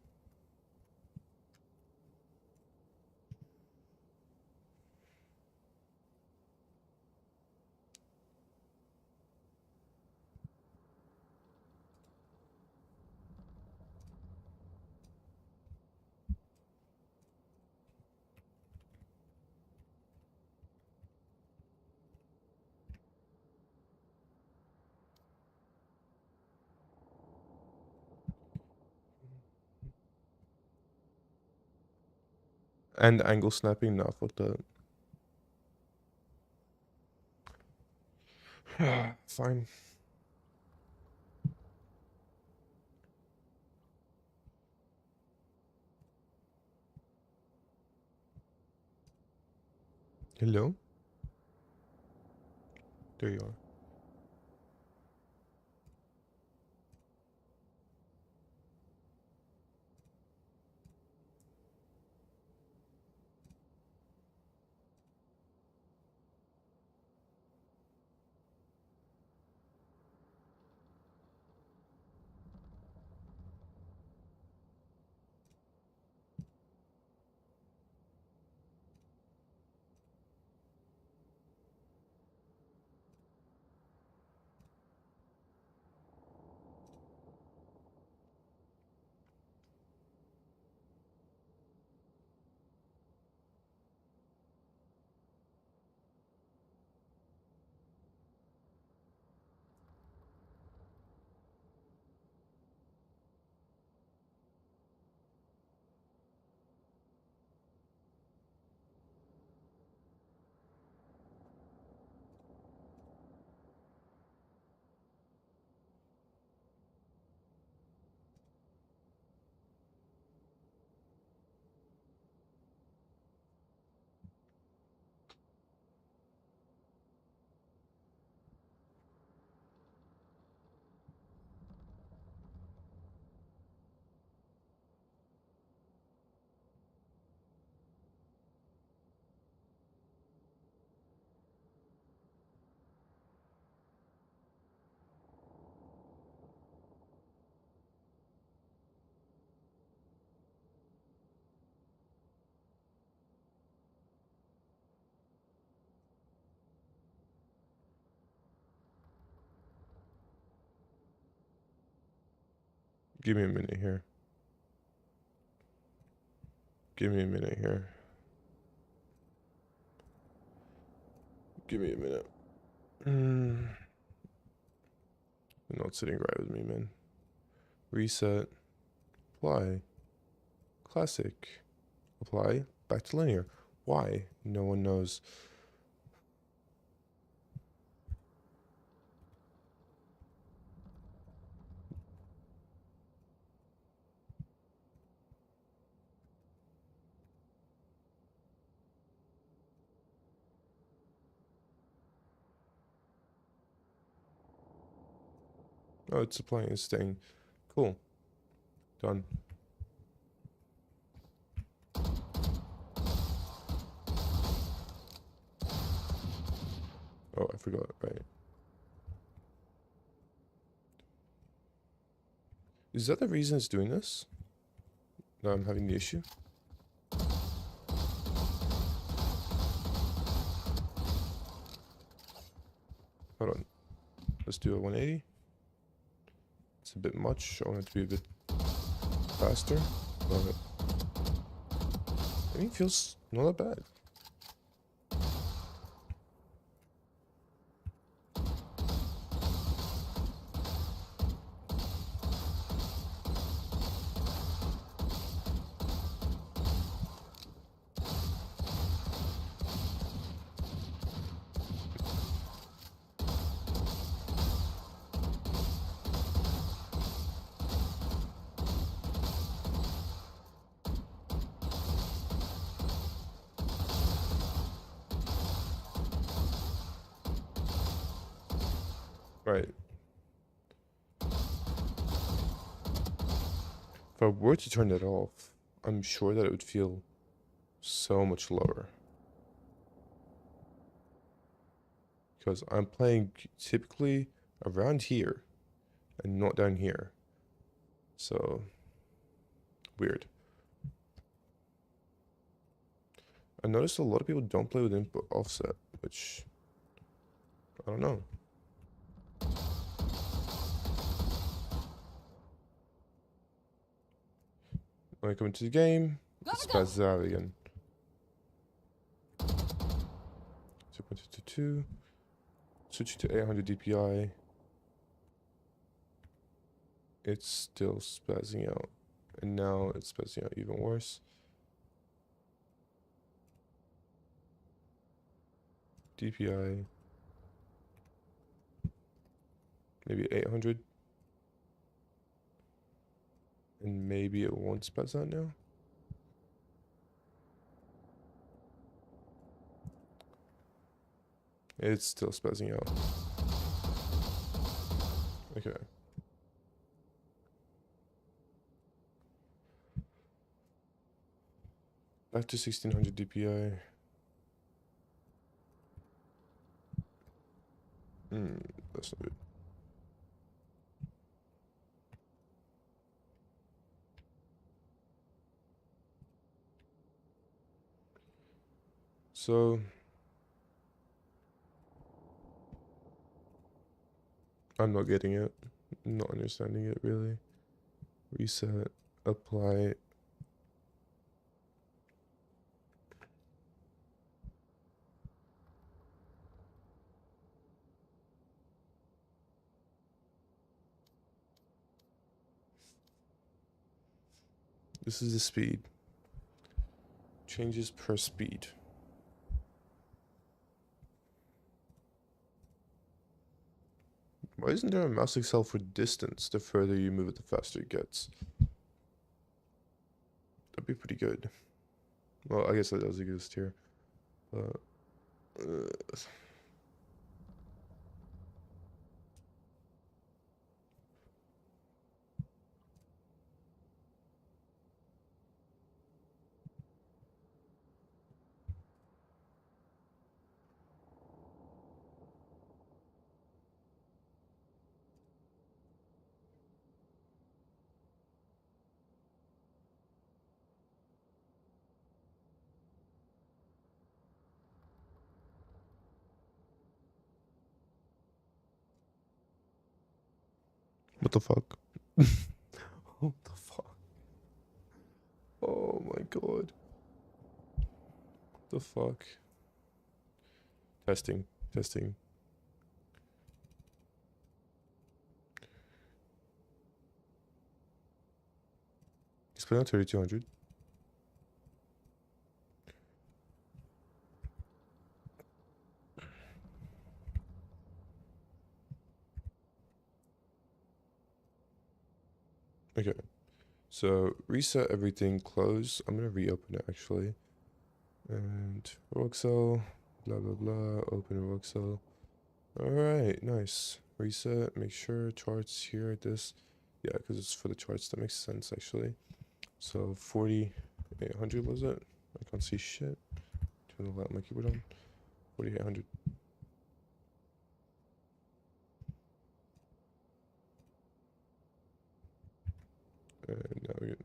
And angle snapping, nah, fuck that. Fine. Hello? There you are. Give me a minute here. Give me a minute here. Give me a minute. You're not sitting right with me, man. Reset. Apply. Classic. Apply. Back to linear. Why? No one knows. Oh, it's applying and staying. Cool. Done. Oh, I forgot. Right. Is that the reason it's doing this? That I'm having the issue? Hold on. Let's do a 180. It's a bit much. I want it to be a bit faster. Love it. I mean, it feels not that bad. Right. If I were to turn that off, I'm sure that it would feel so much lower. Because I'm playing typically around here and not down here. So, weird. I noticed a lot of people don't play with input offset, which I don't know. When I come into the game, it spazzes out again. 2.22. Switch to 800 DPI. It's still spazzing out. And now it's spazzing out even worse. DPI. Maybe 800. And maybe it won't spaz out now. It's still spazzing out. Okay. Back to 1600 DPI. That's not good. So I'm not getting it. Not understanding it really. Reset. Apply. This is the speed. Changes per speed. Why isn't there a mouse Accel for distance? The further you move it, the faster it gets. That'd be pretty good. Well, I guess that does exist here. What the fuck? What the fuck? Oh my god. The fuck? Testing. for now, 3200. Okay, so reset everything, close. I'm gonna reopen it actually. And Accel, blah blah blah, open Accel. Alright, nice. Reset, make sure charts here, this. Yeah, because it's for the charts, that makes sense actually. So 4800 was it? I can't see shit. Turn the light on my keyboard on. 4800. And now we get.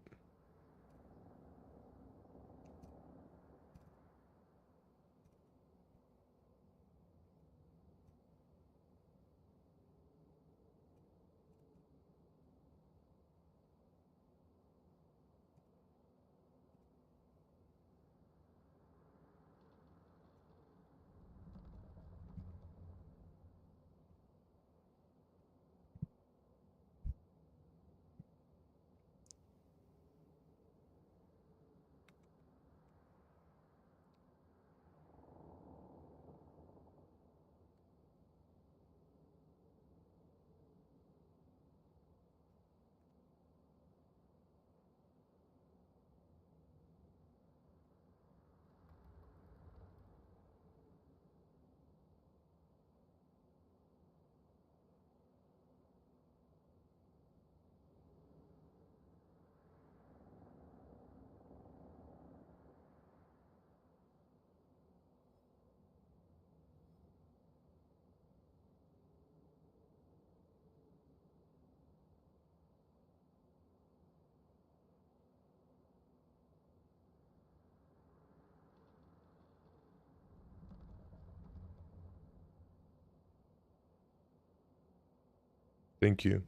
Thank you.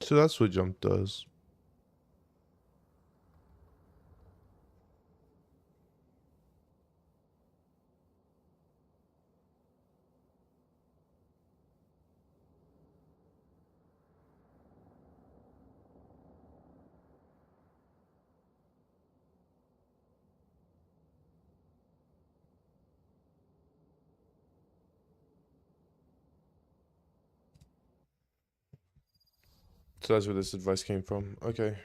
So that's what jump does. So that's where this advice came from. Okay.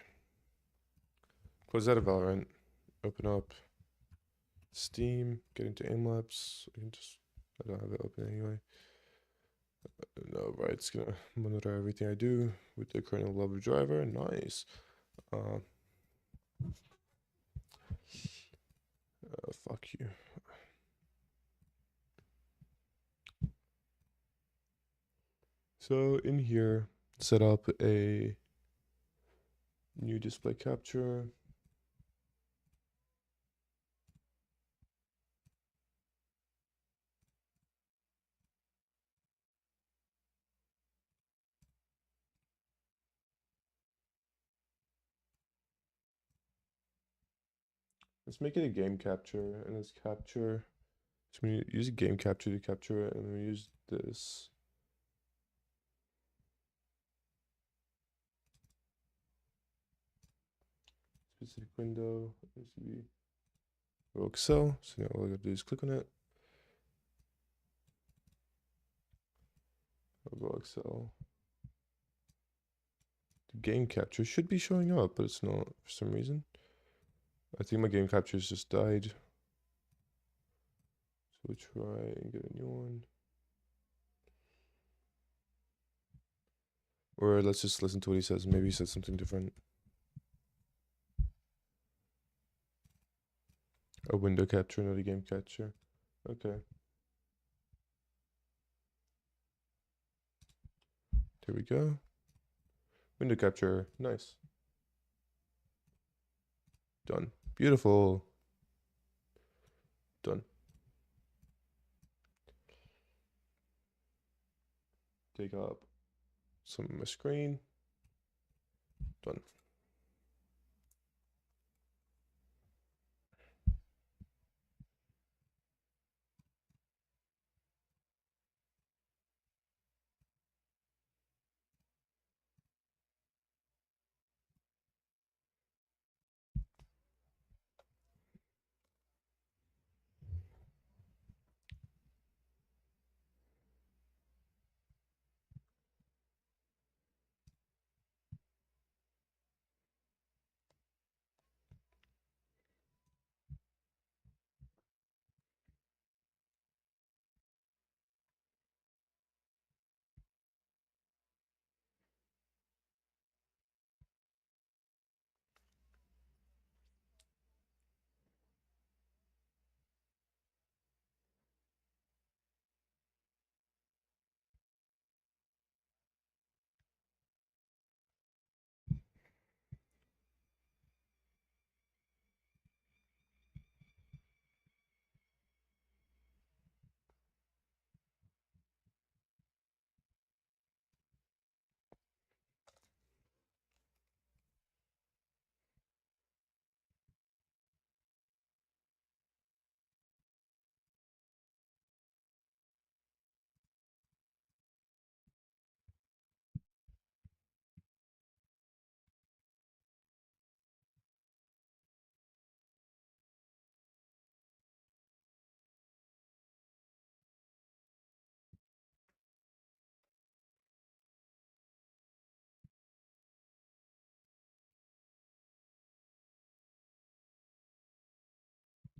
Close out of Valorant. Open up Steam. Get into Aimlabs. I can just. I don't have it open anyway. No, right. It's gonna monitor everything I do with the kernel level driver. Nice. Fuck you. So in here, set up a new display capture. Let's make it a game capture, and let's capture. So we use a game capture to capture it, and then we use this. Specific window, SCB, Accel. So now all I gotta do is click on it. I'll go Accel. The game capture should be showing up, but it's not for some reason. I think my game captures just died. So we'll try and get a new one. Or let's just listen to what he says. Maybe he says something different. A window capture, not a game capture. Okay. There we go. Window capture. Nice. Done. Beautiful. Done. Take up some of my screen. Done.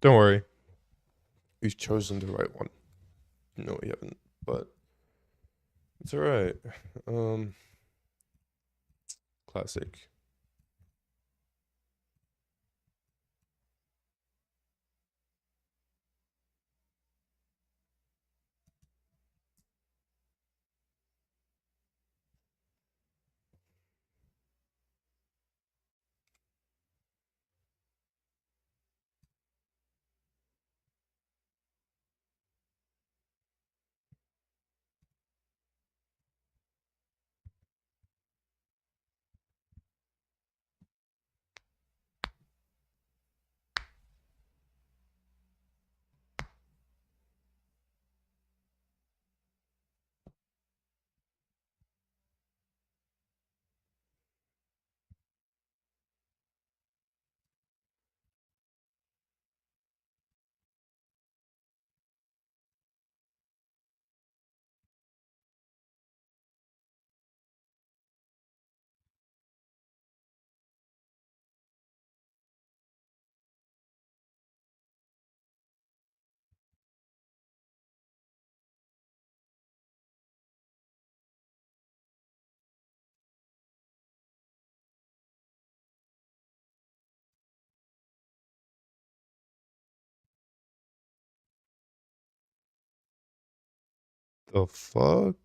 Don't worry. We've chosen the right one. No, we haven't, but it's alright. Classic. The fuck?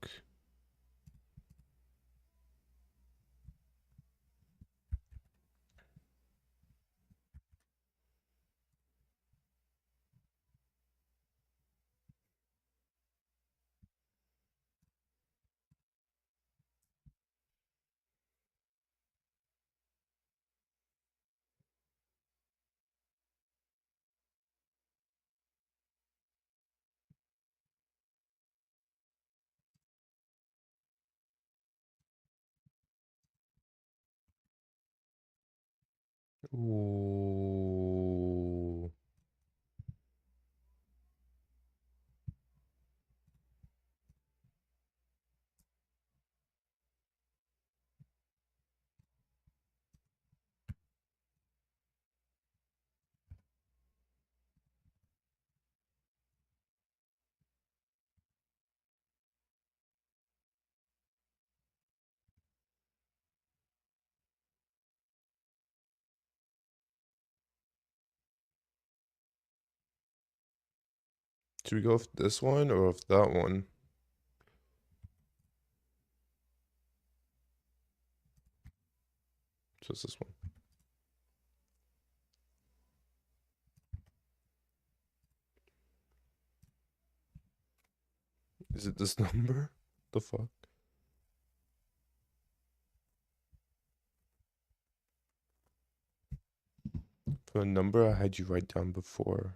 Ooh. Should we go with this one or with that one? Just this one. Is it this number? The fuck? For a number I had you write down before.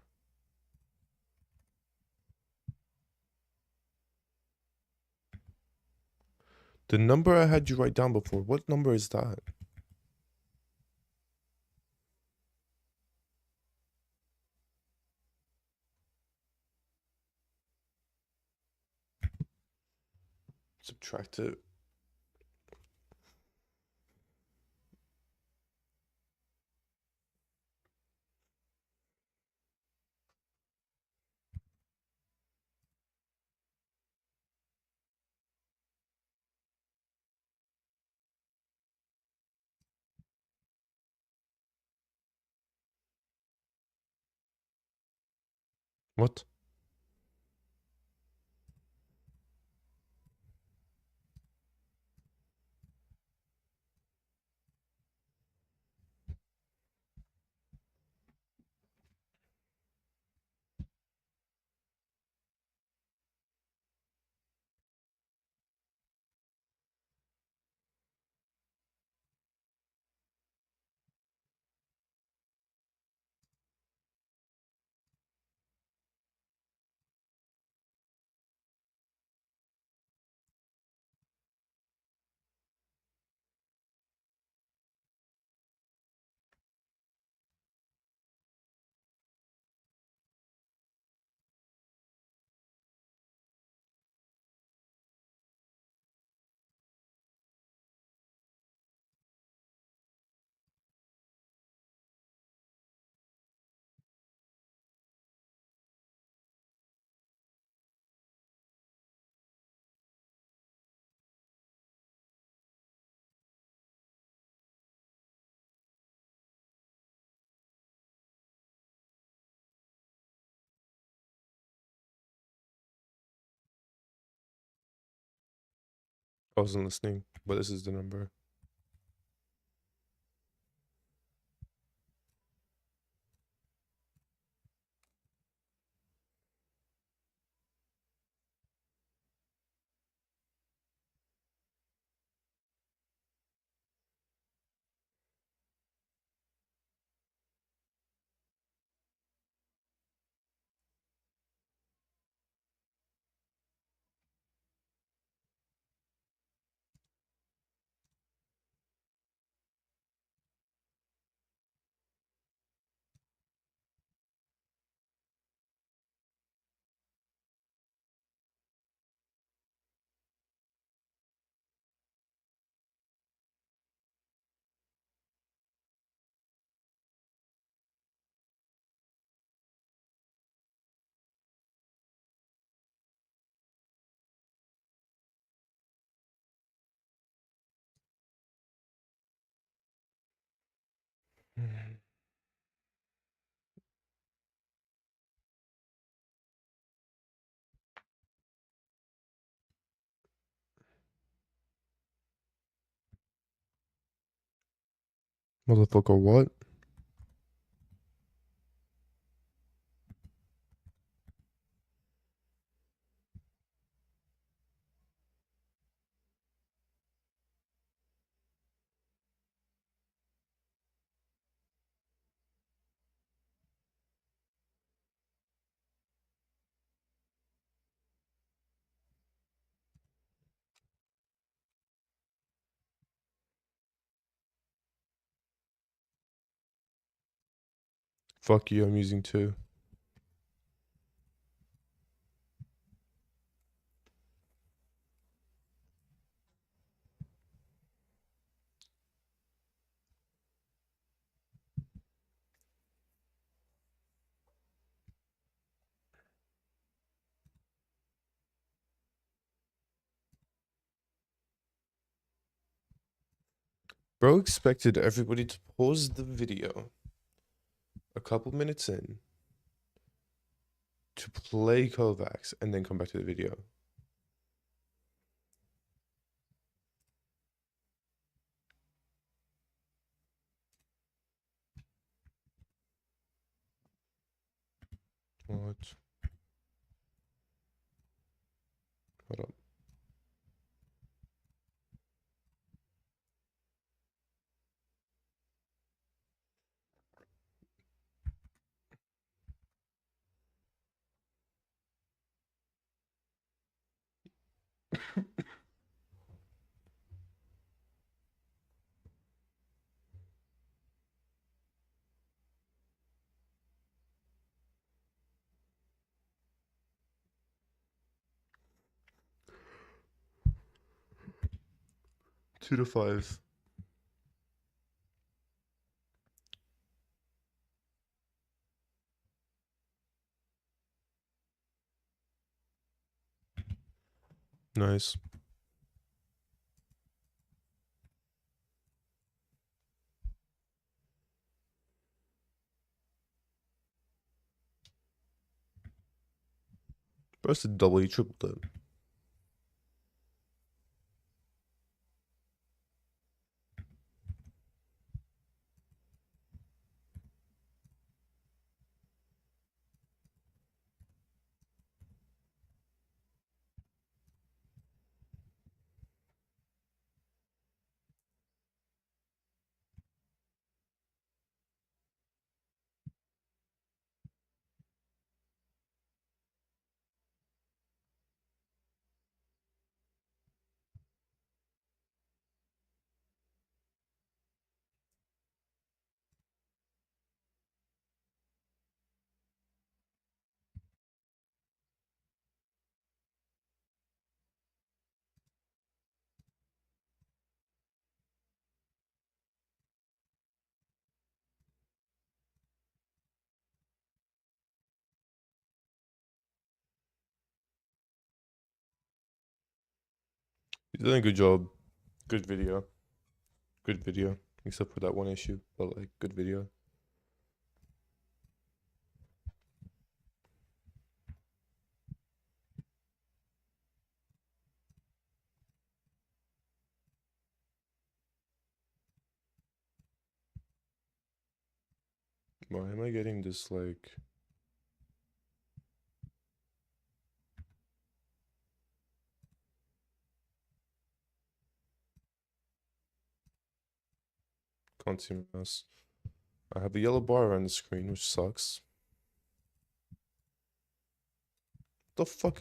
The number I had you write down before, what number is that? Subtract it. What? I wasn't listening, but this is the number. Motherfucker, what? Fuck you, I'm using 2. Bro expected everybody to pause the video a couple minutes in to play Kovacs and then come back to the video. What? Hold up. 2 to 5. Nice. Press the double, you tripled it. You did a good job. Good video. Good video. Except for that one issue, but like, good video. Why am I getting this like... Can't see my mouse. I have a yellow bar on the screen, which sucks. The fuck?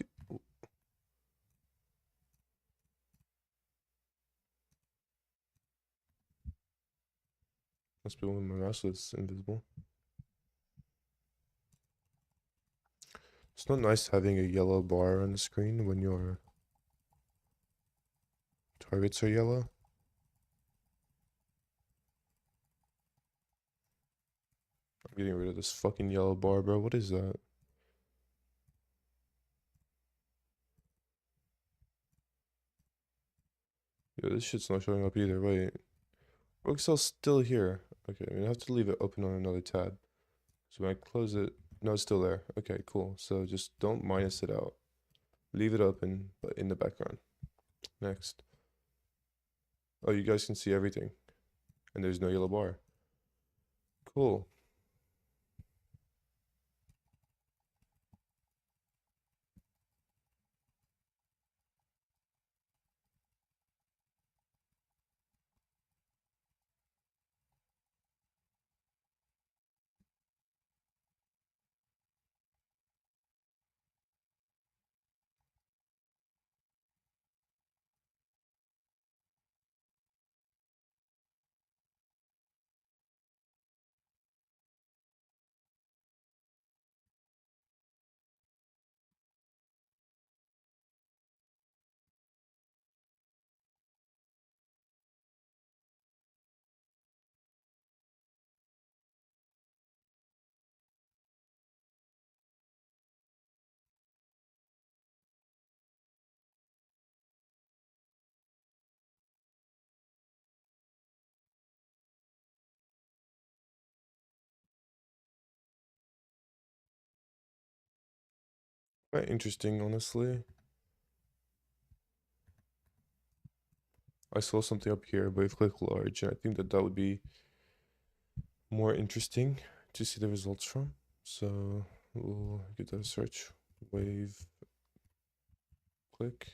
Must be when my mouse is invisible. It's not nice having a yellow bar on the screen when your targets are yellow. I'm getting rid of this fucking yellow bar, bro. What is that? Yo, this shit's not showing up either. Wait. Excel's still here. Okay, I'm gonna have to leave it open on another tab. So when I close it, no, it's still there. Okay, cool. So just don't minus it out. Leave it open, but in the background. Next. Oh, you guys can see everything. And there's no yellow bar. Cool. Quite interesting, honestly. I saw something up here, wave click large, and I think that that would be more interesting to see the results from. So we'll get that search. Wave click.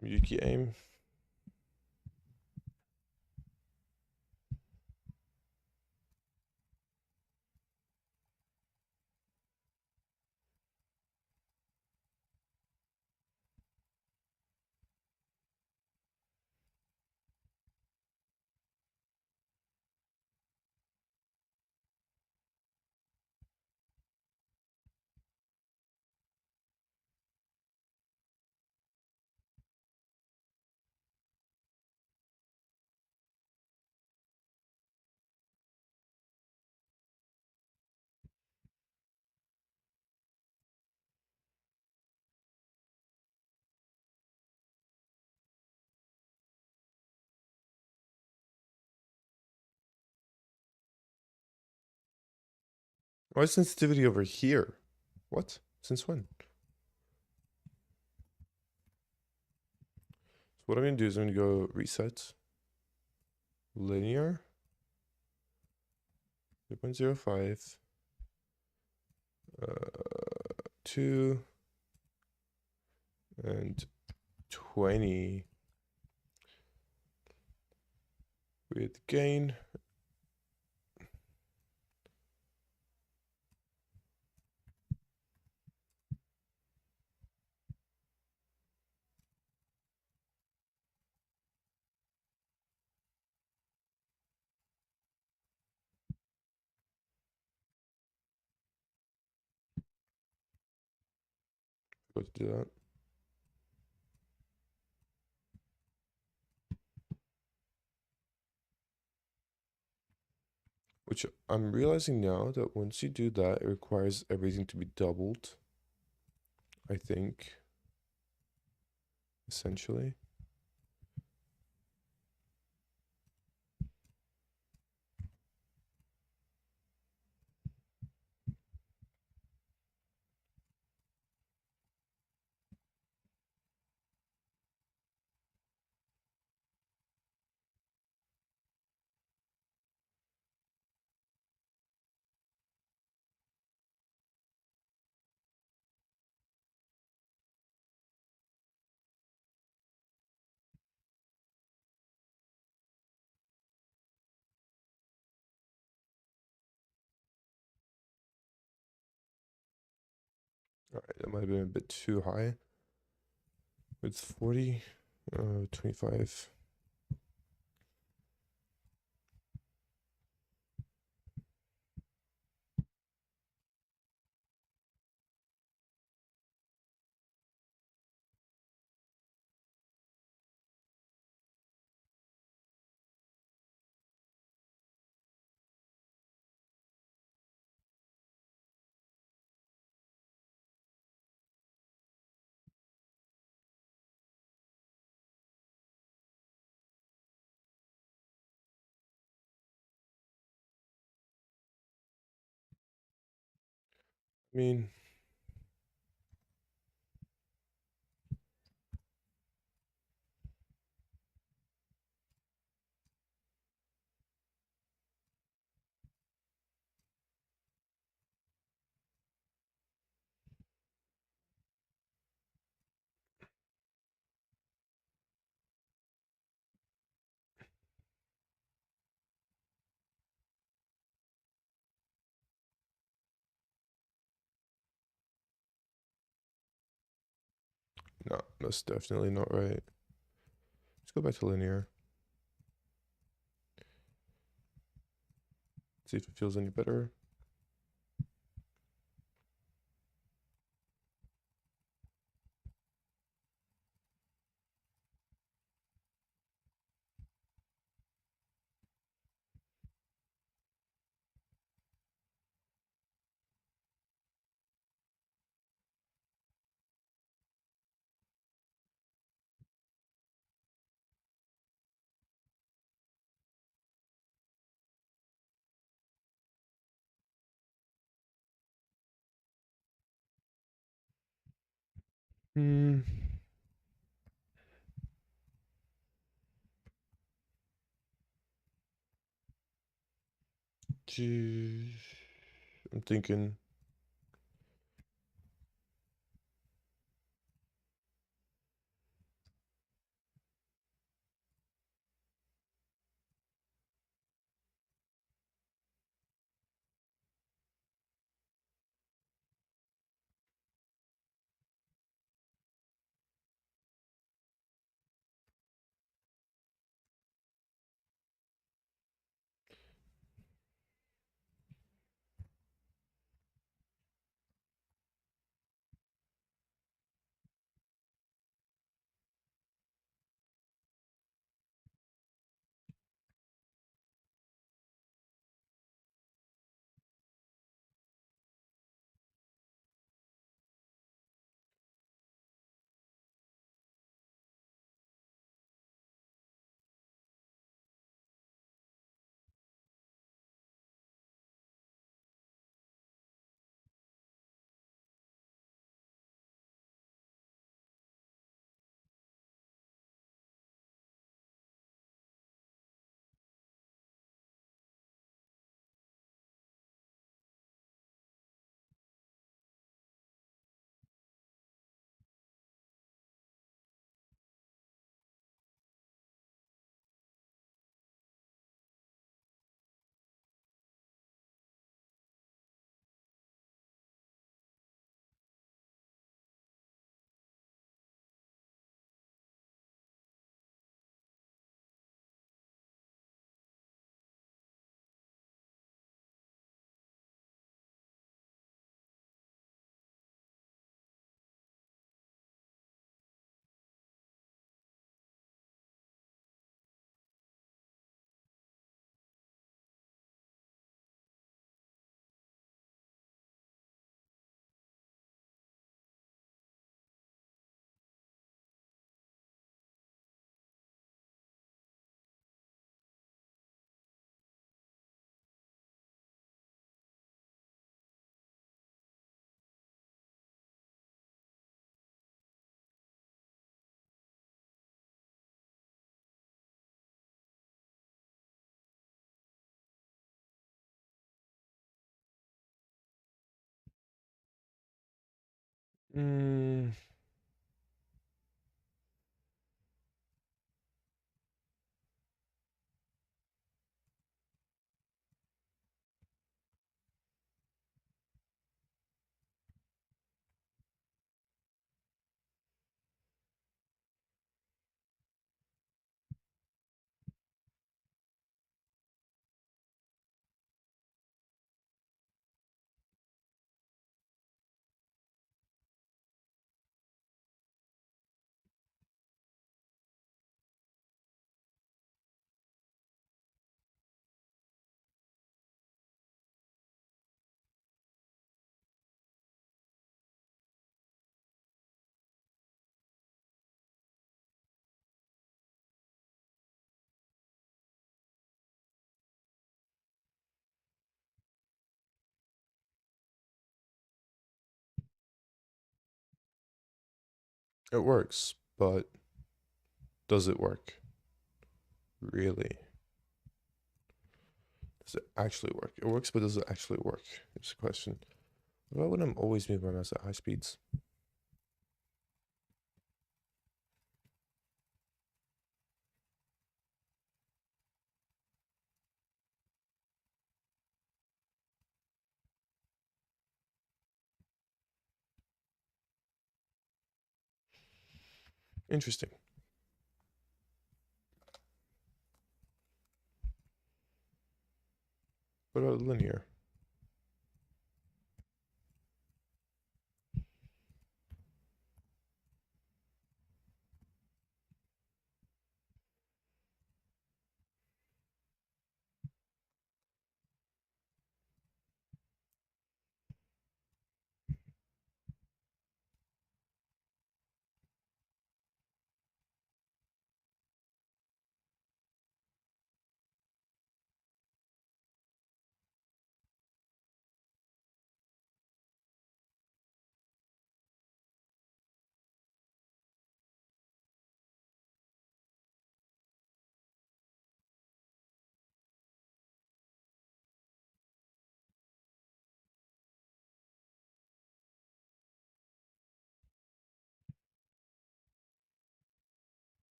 Yuki aim. Why is sensitivity over here? What? Since when? So what I'm gonna do is I'm gonna go reset linear 3.05 2 and 20 with gain. Go to do that. Which I'm realizing now that once you do that, it requires everything to be doubled. I think. Essentially. All right, that might have been a bit too high. With 40, 25. I mean, no, that's definitely not right. Let's go back to linear. See if it feels any better. Hmm. I'm thinking. Mm. It works, but does it work? Really? Does it actually work? It works, but does it actually work? It's a question. Why would I always move my mouse at high speeds? Interesting. What about linear?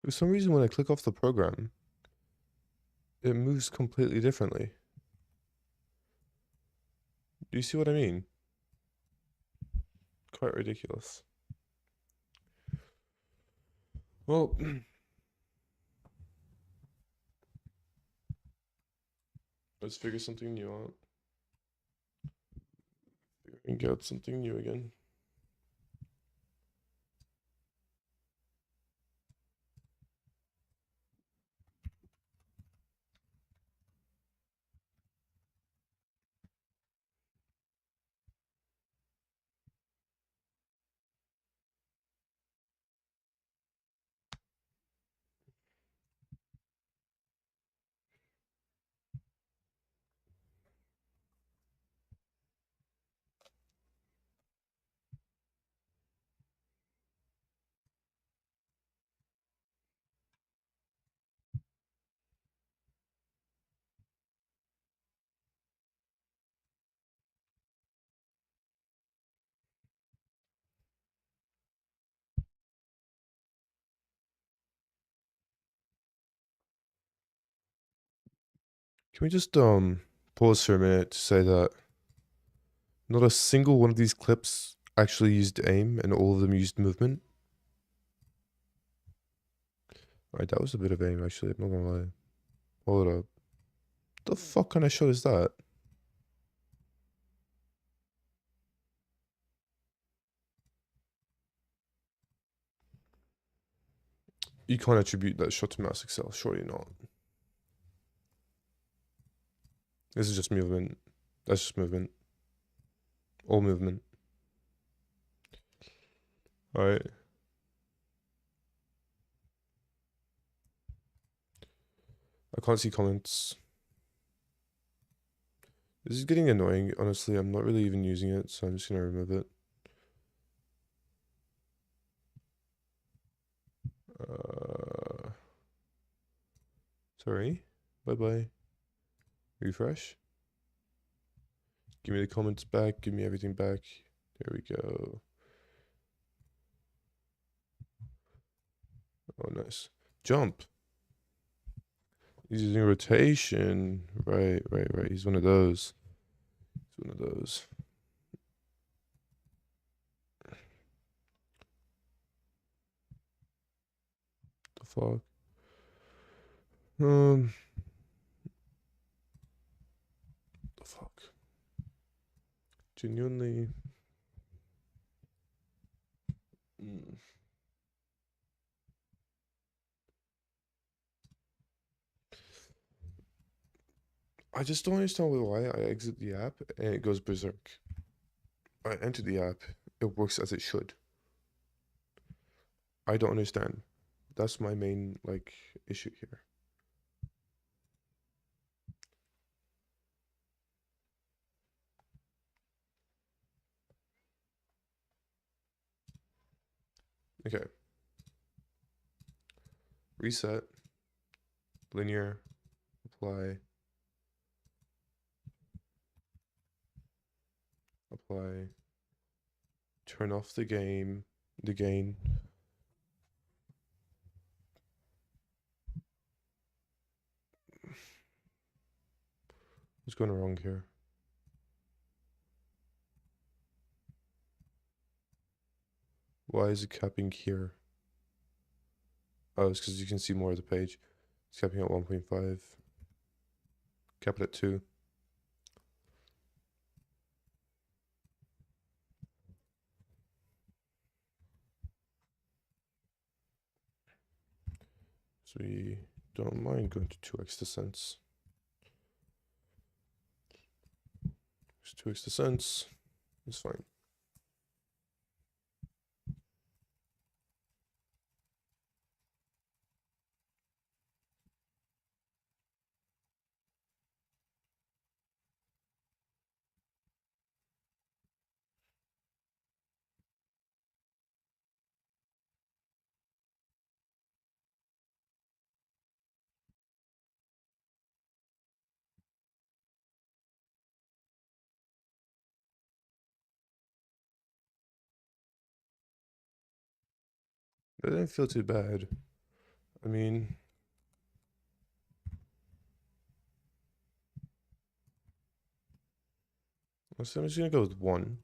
For some reason, when I click off the program, it moves completely differently. Do you see what I mean? Quite ridiculous. Well, let's figure something new out. Figuring out something new again. Can we just pause for a minute to say that not a single one of these clips actually used aim and all of them used movement? Alright, that was a bit of aim actually, I'm not gonna lie. Hold up. The fuck kind of shot is that? You can't attribute that shot to mouse Accel, surely not. This is just movement. That's just movement. All movement. Alright. I can't see comments. This is getting annoying, honestly. I'm not really even using it, so I'm just gonna remove it. Sorry. Bye-bye. Refresh. Give me the comments back. Give me everything back. There we go. Oh, nice. Jump. He's using rotation. Right. He's one of those. He's one of those. The fuck? The fuck? Genuinely. I just don't understand why I exit the app and it goes berserk. I enter the app, it works as it should. I don't understand. That's my main issue here. Okay. Reset. Linear. Apply. Apply. Turn off the gain. What's going wrong here? Why is it capping here? Oh, it's because you can see more of the page. It's capping at 1.5. Cap it at 2. So we don't mind going to 2x descents. 2x descents is fine. That didn't feel too bad. I mean, so I'm just gonna go with 1.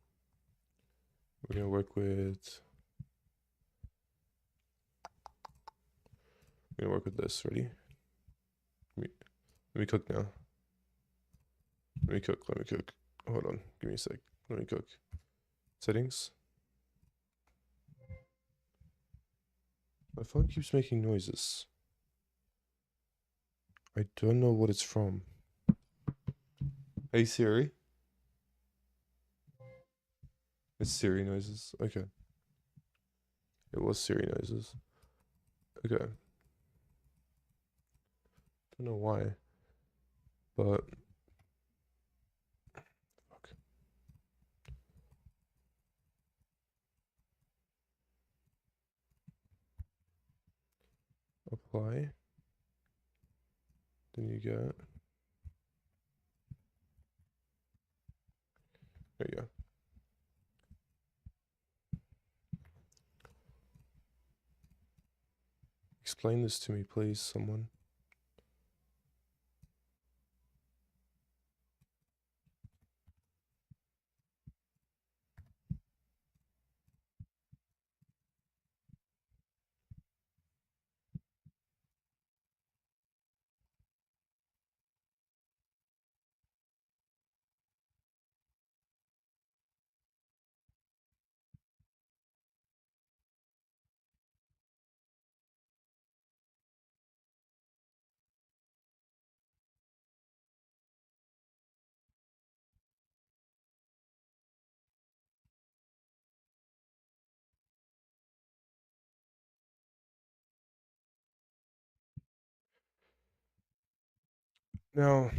We're gonna work with. We're gonna work with this. Ready? Let me cook now. Let me cook. Hold on. Give me a sec. Let me cook. Settings. My phone keeps making noises. I don't know what it's from. Hey Siri. It's Siri noises. Okay. It was Siri noises. Okay. Don't know why. But fuck. Apply. Then you get. There you go. Explain this to me, please, someone. Now,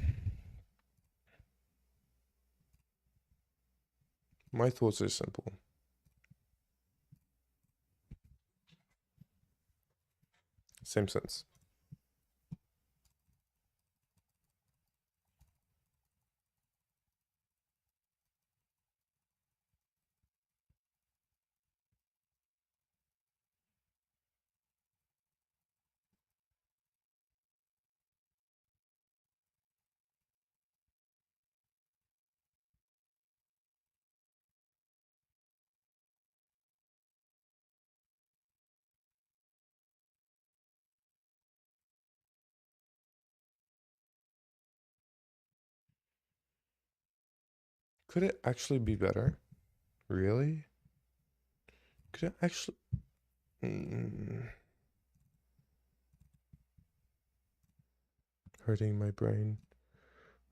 My thoughts are simple. Same sense. Could it actually be better? Really? Could it actually... Hurting my brain.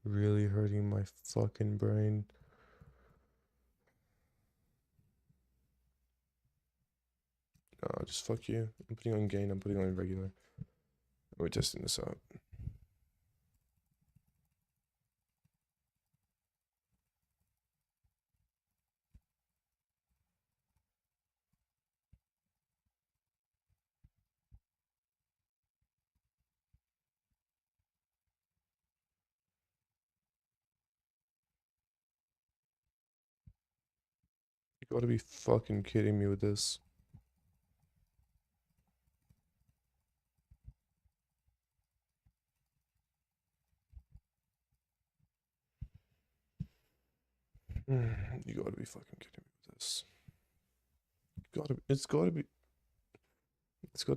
Really hurting my fucking brain. Just fuck you. I'm putting on gain, I'm putting on regular. We're testing this out. You gotta be fucking kidding me with this. You gotta be fucking kidding me with this. It's gotta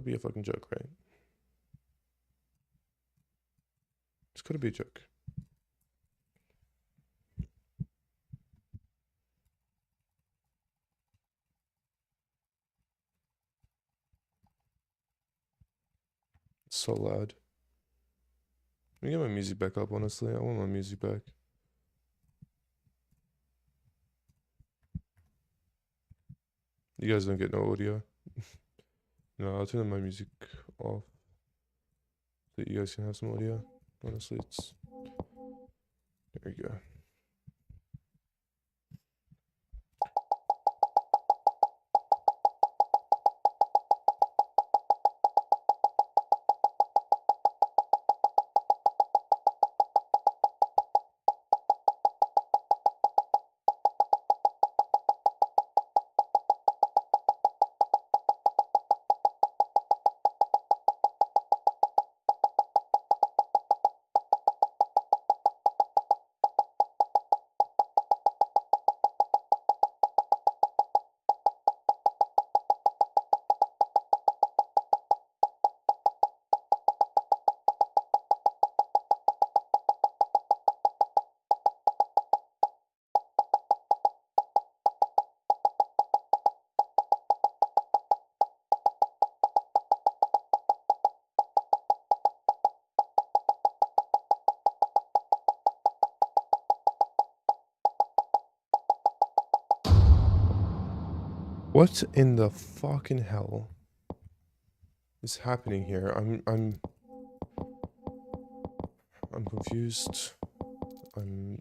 be a fucking joke, right? It's gotta be a joke. It's so loud. Let me get my music back up, honestly. I want my music back. You guys don't get no audio. No, I'll turn my music off so that you guys can have some audio. Honestly, it's... There you go. What in the fucking hell is happening here? I'm confused. I'm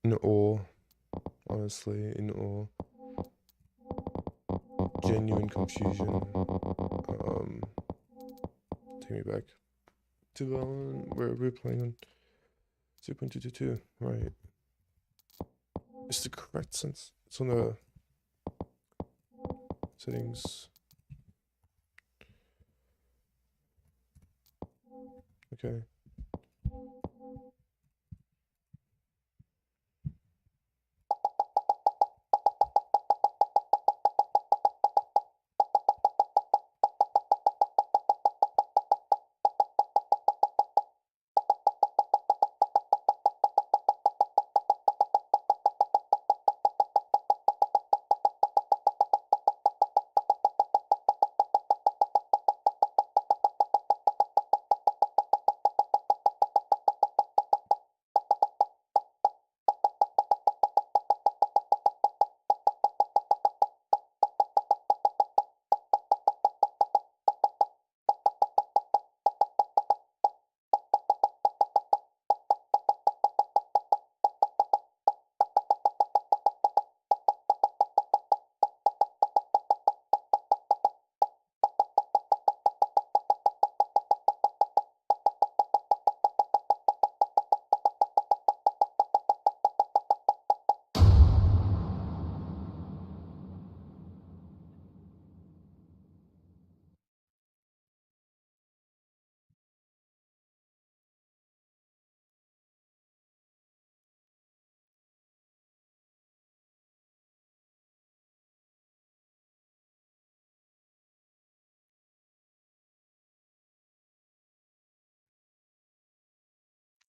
in awe. Honestly, in awe. Genuine confusion. Take me back to where we're playing on 0.222. Right. It's the correct sense. It's on the settings. Okay.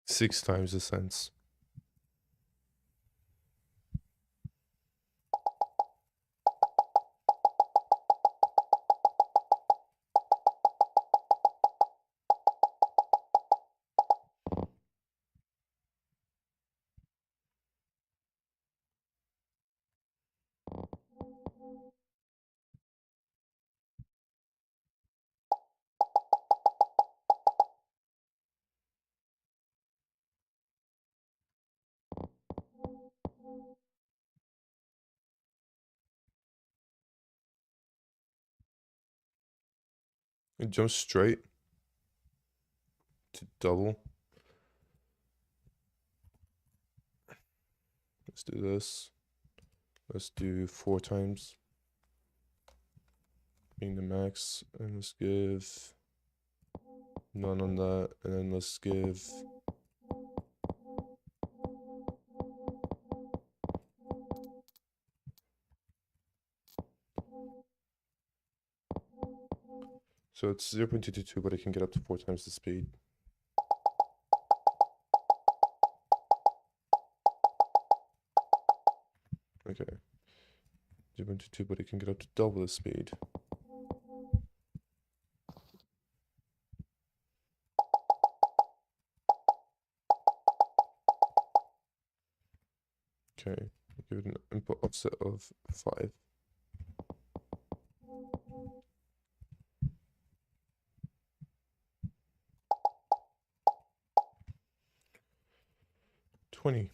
6 times the sense. It jumps straight to double. Let's do this. Let's do 4 times, being the max, and let's give none on that, and then let's give so it's 0.222, but it can get up to 4 times the speed. Okay. 0.22, but it can get up to double the speed. Okay, give it an input offset of 5. $20.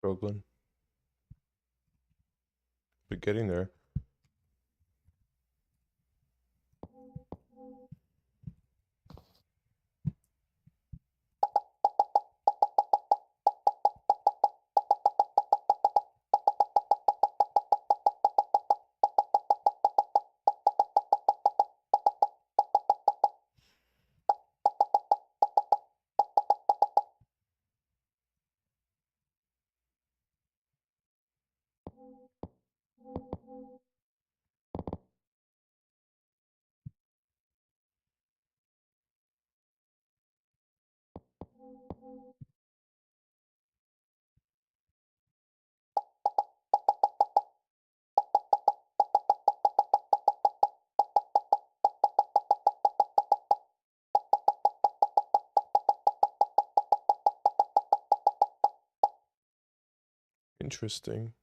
struggling. But getting there. Interesting.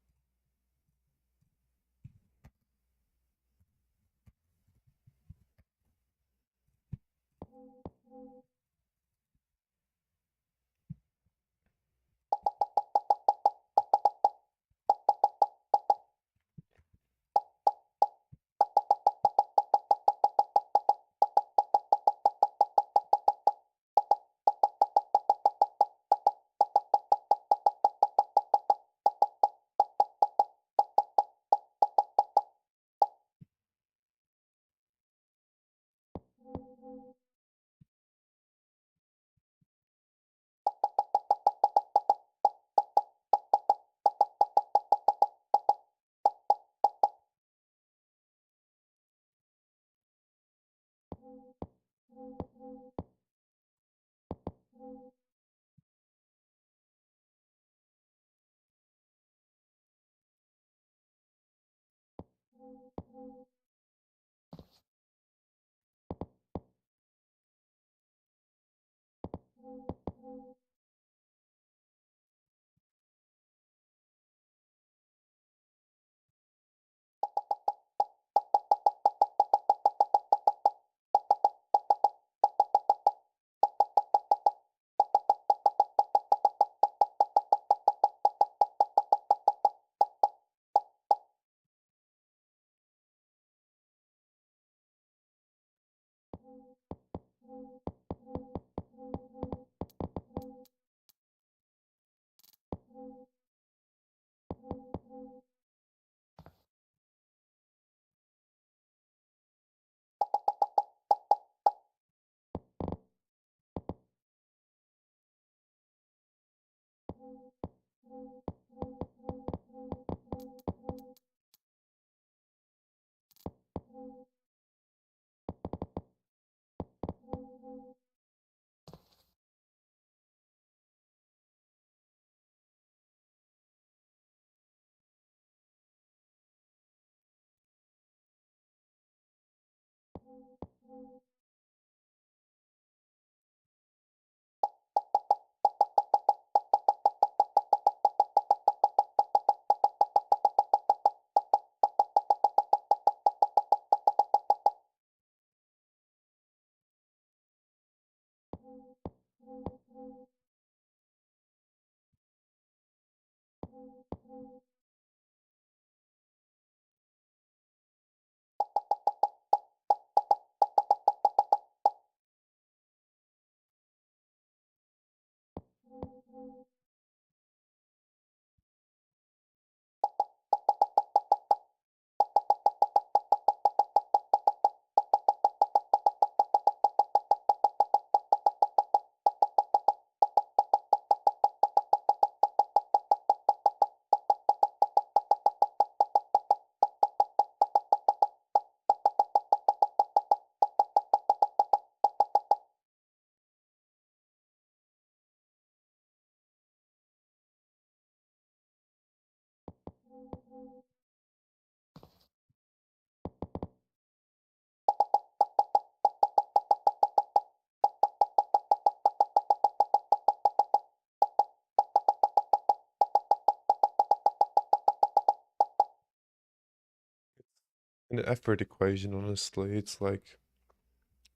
An effort equation, honestly. It's like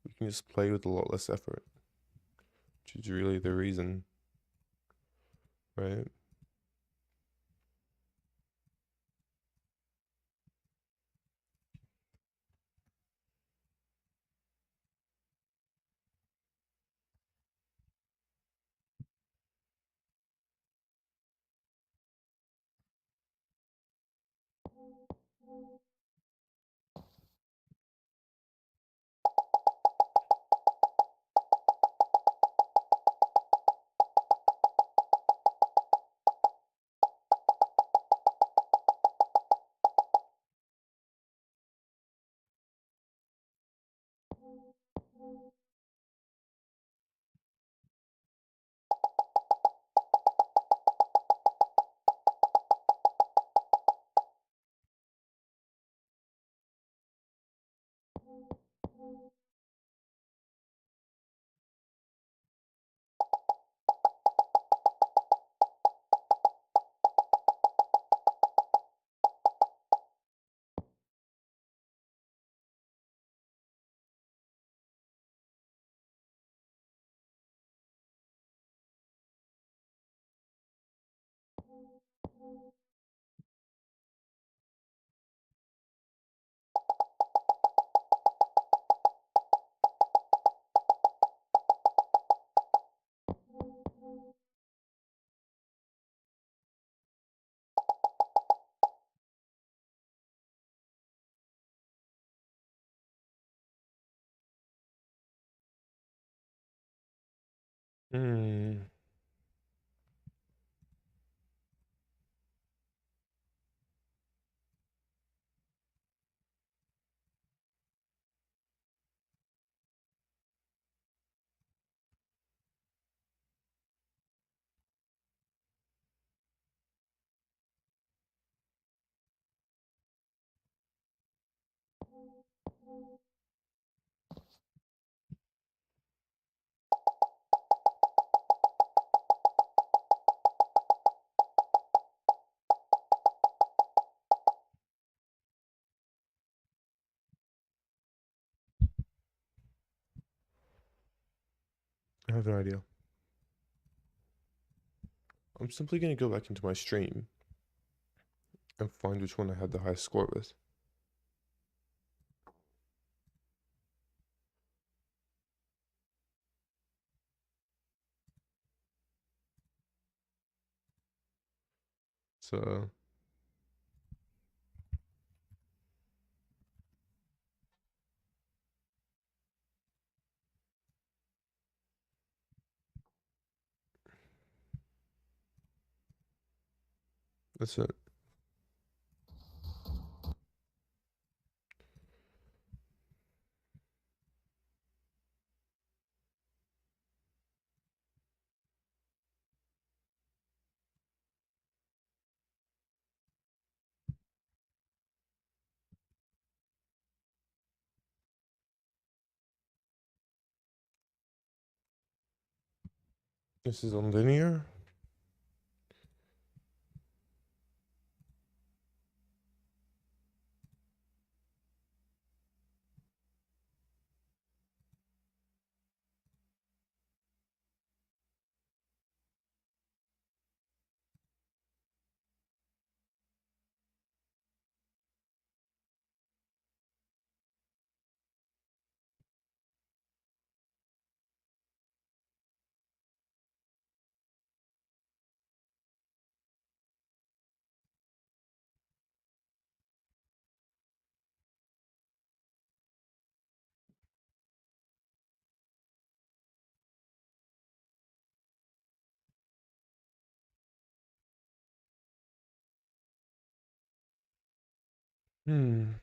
we can just play with a lot less effort, which is really the reason, right? Hmm. I have no idea. I'm simply gonna go back into my stream and find which one I had the highest score with. So that's it. This is on linear. Hmm.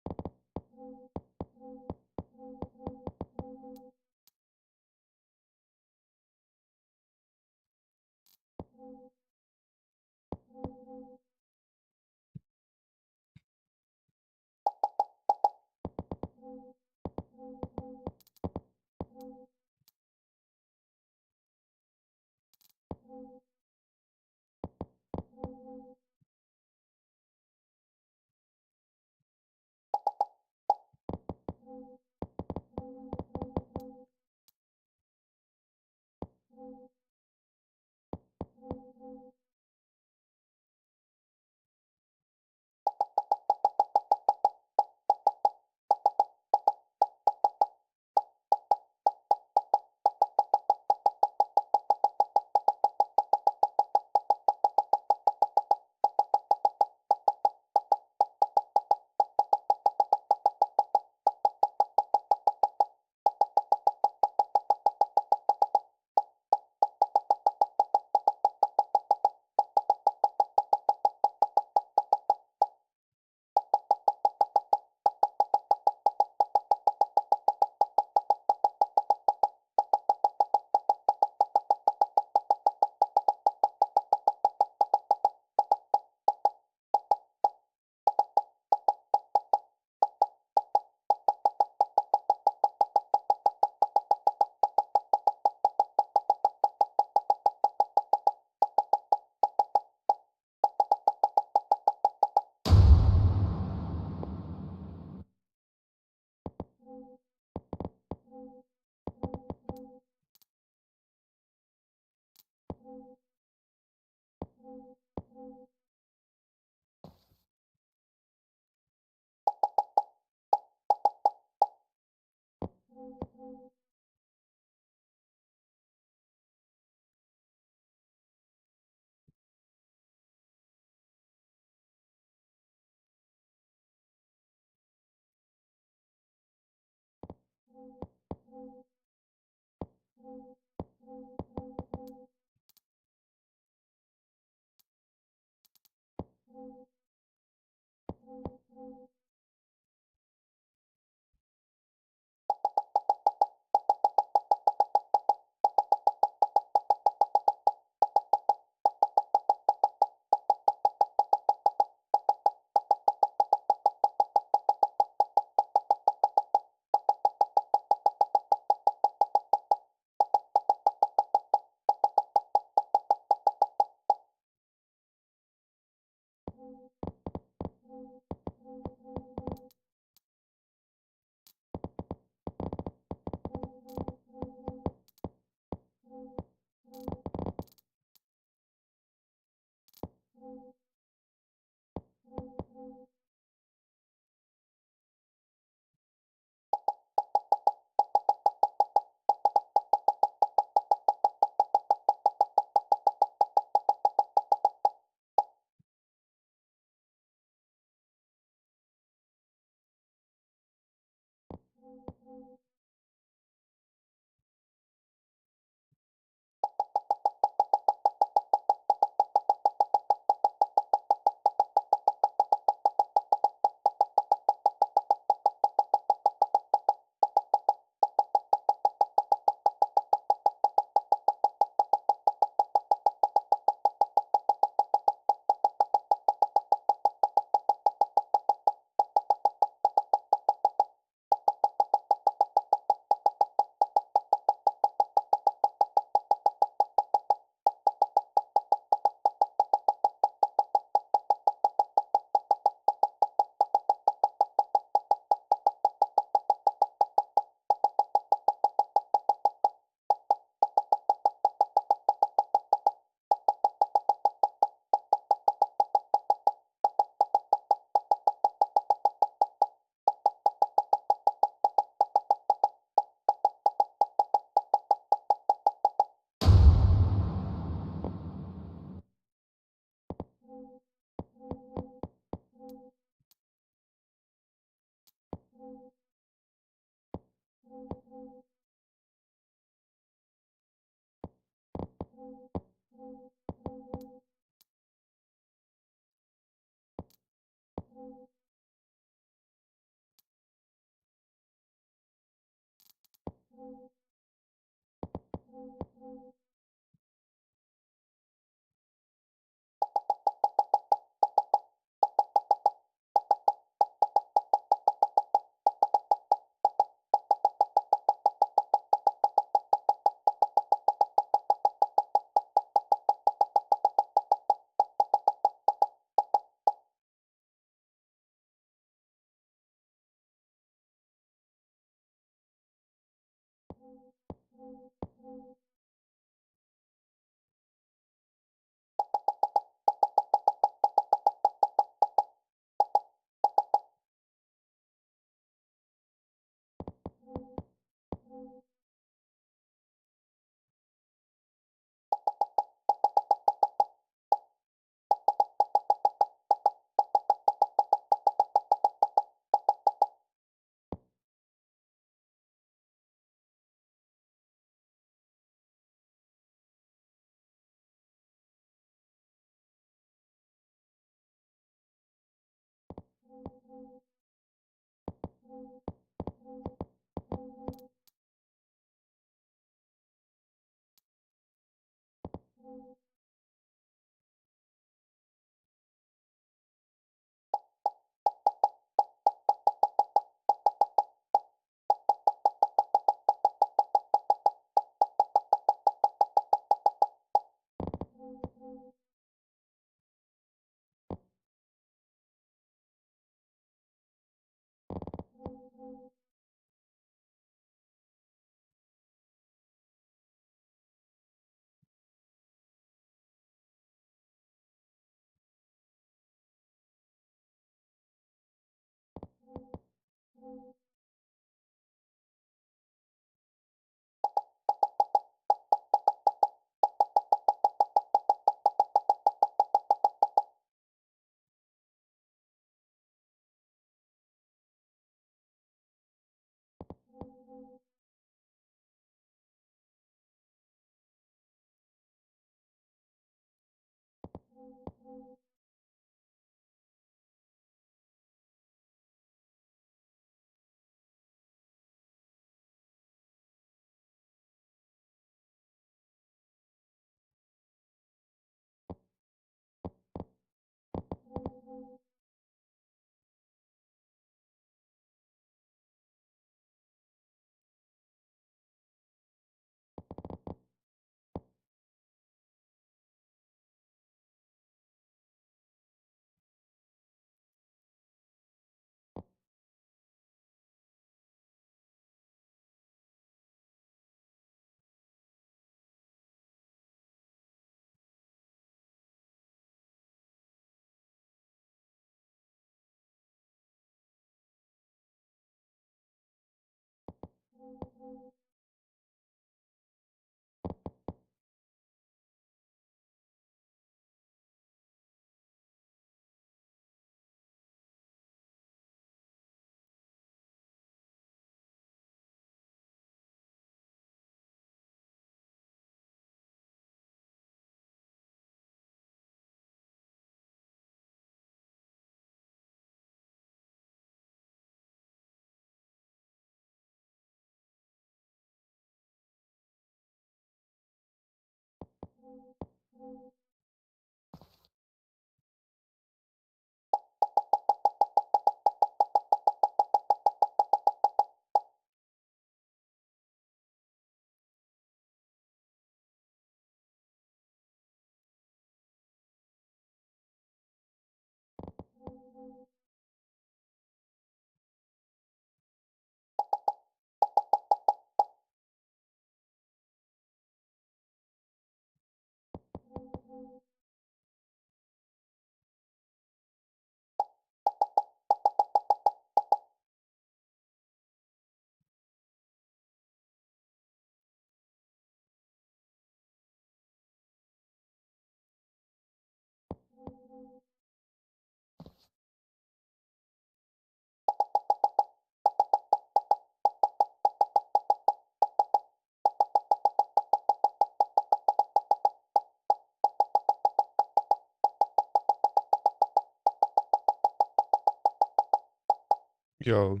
Yo,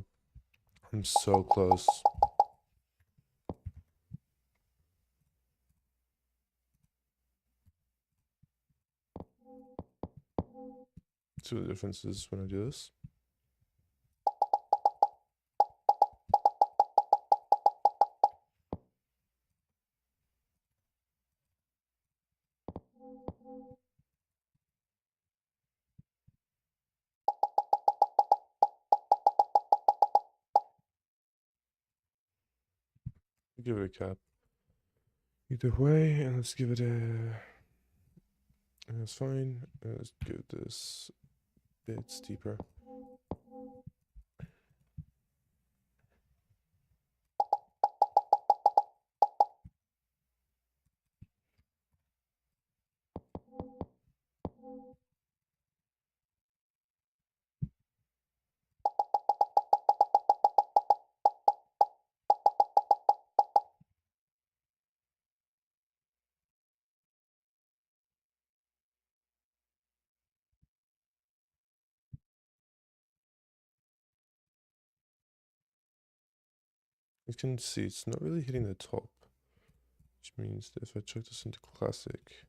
I'm so close. See what the difference is when I do this. Give it a cap. Either way, and let's give it a. That's fine. Let's give this a bit steeper. You can see it's not really hitting the top, which means that if I chuck this into classic,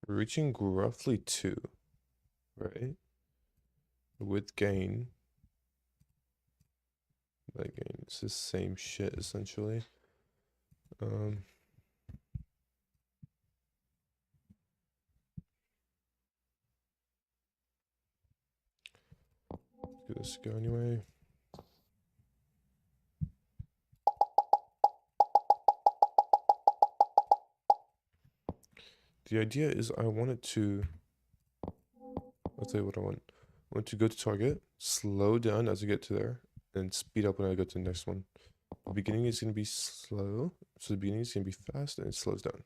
we're reaching roughly 2, right? With gain. That gain, it's the same shit essentially. Give this a go anyway. The idea is I wanted to, I'll tell you what I want. I want to go to target, slow down as I get to there, and speed up when I go to the next one. The beginning is going to be slow, so the beginning is going to be fast and it slows down.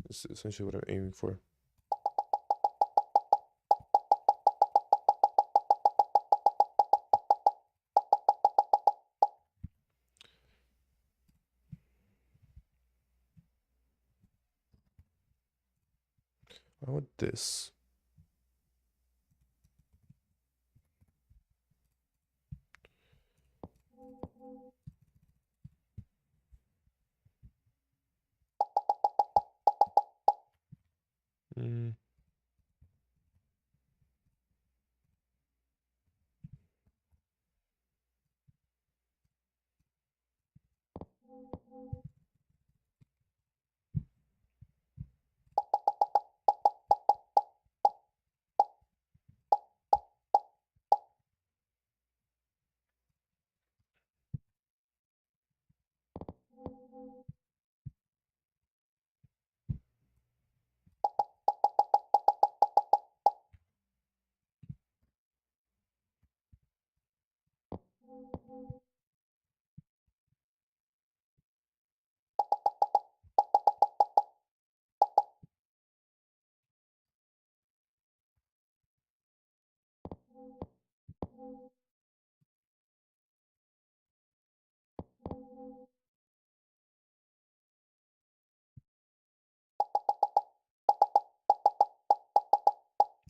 This is essentially what I'm aiming for. I want this. Mm.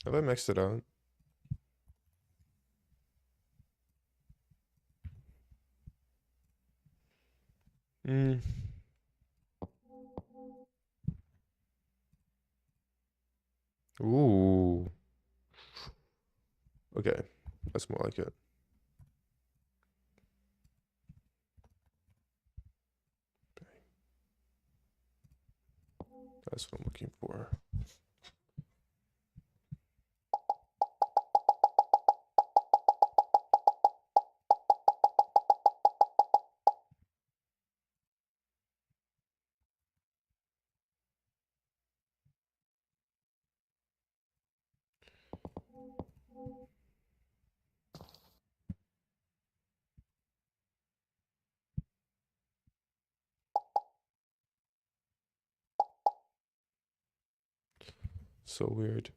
Have I maxed it out? Mm. Ooh. Okay, that's more like it. That's what I'm looking for. So weird.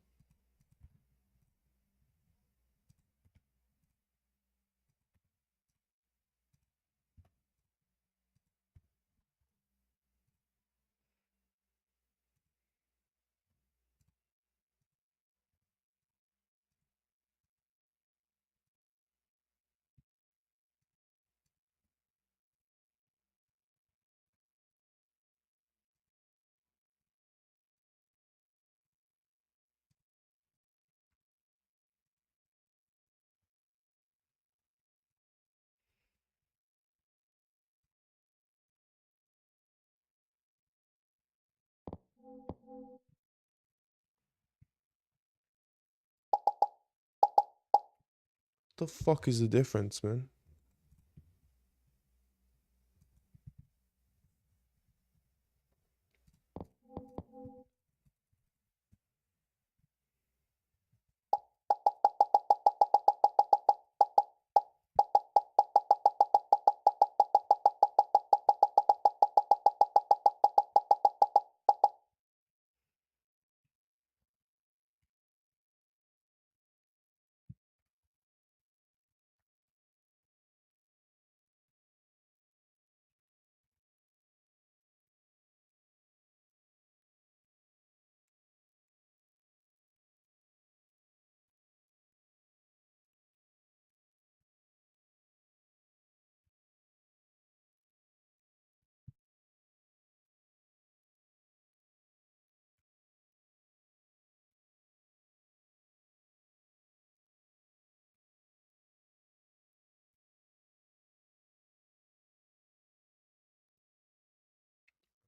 The fuck is the difference, man?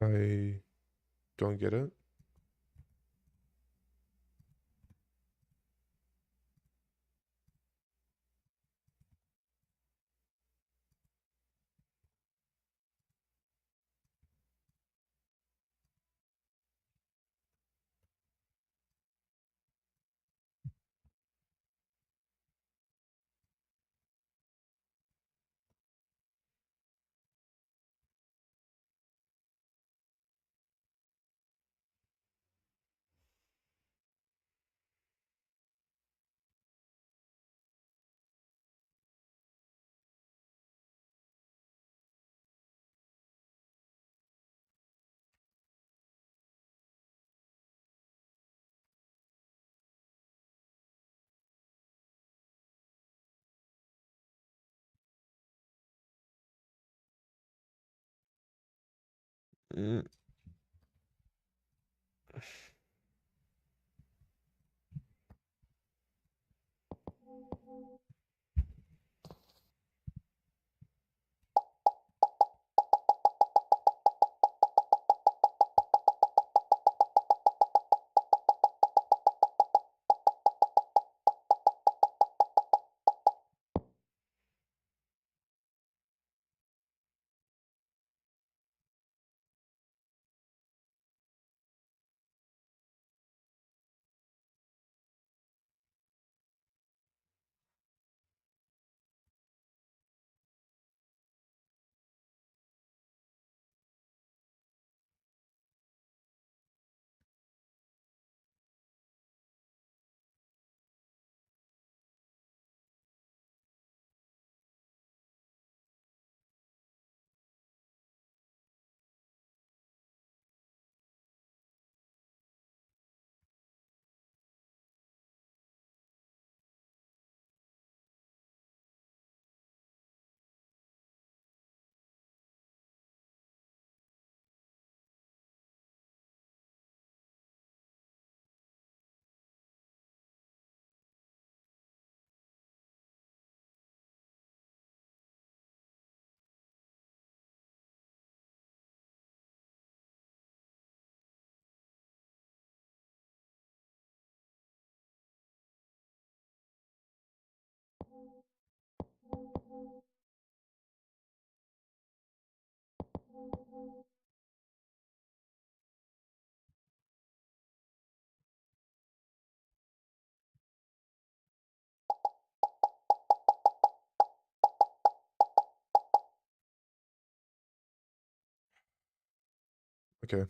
I don't get it. Mm. Okay.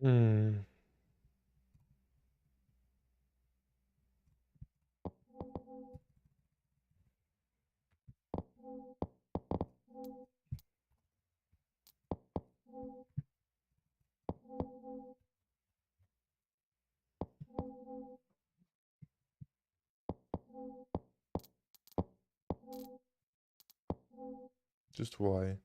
Hmm. Just why?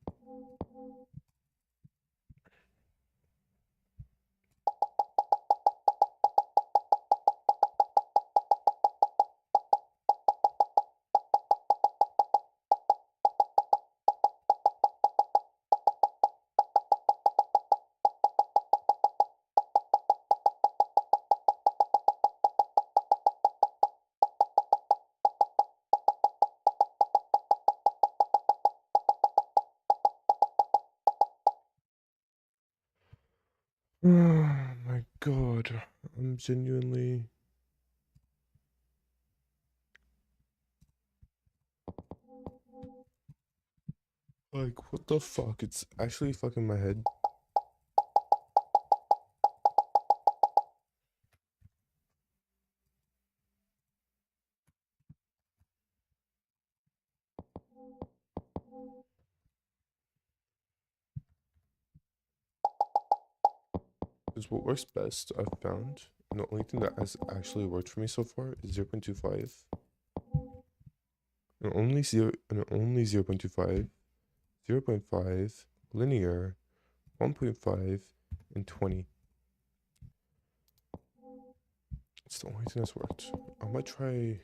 Oh my god. I'm genuinely. Like, what the fuck? It's actually fucking my head. Because what works best, I've found, and the only thing that has actually worked for me so far is 0.25. And only 0.25, 0.5, linear, 1.5, and 20. It's the only thing that's worked. I might try.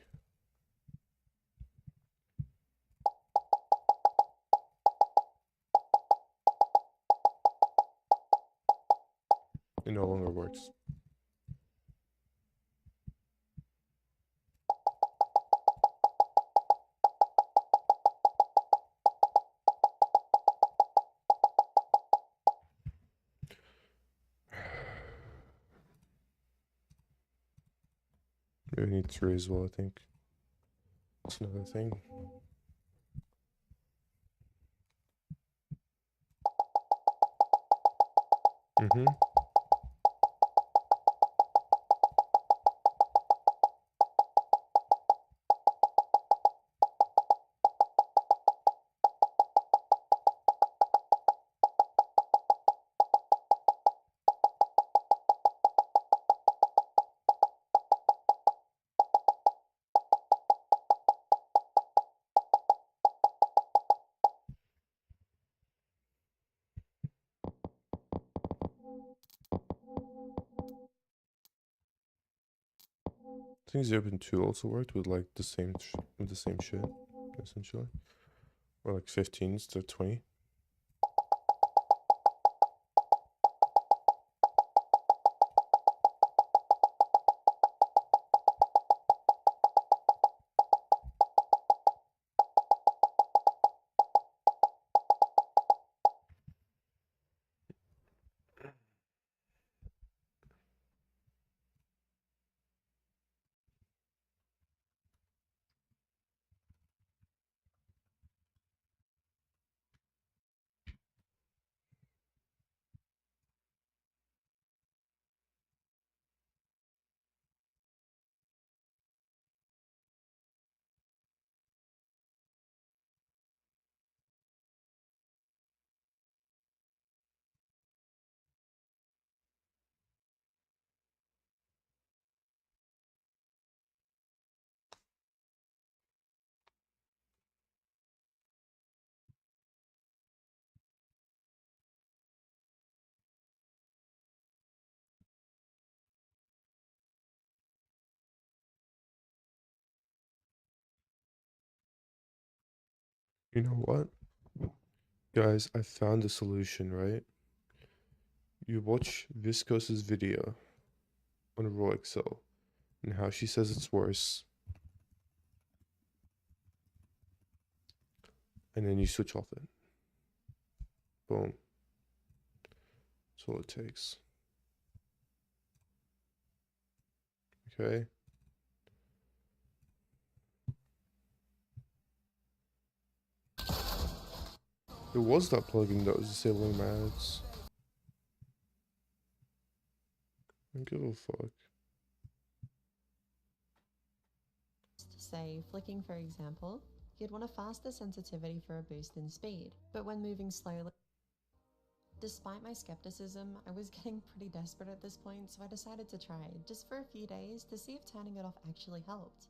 It no longer works. Maybe I need 3 as well, I think. That's another thing. Mm-hmm. I think 0.2 also worked with like the same shit, essentially. Or like 15s to 20. You know what? Guys, I found a solution, right? You watch Viscosa's video on raw Accel and how she says it's worse. And then you switch off it. Boom. That's all it takes. Okay. It was that plugin that was disabling my ads. don't give a fuck. Say, flicking for example, you'd want a faster sensitivity for a boost in speed, but when moving slowly. Despite my skepticism, I was getting pretty desperate at this point, so I decided to try, just for a few days, to see if turning it off actually helped.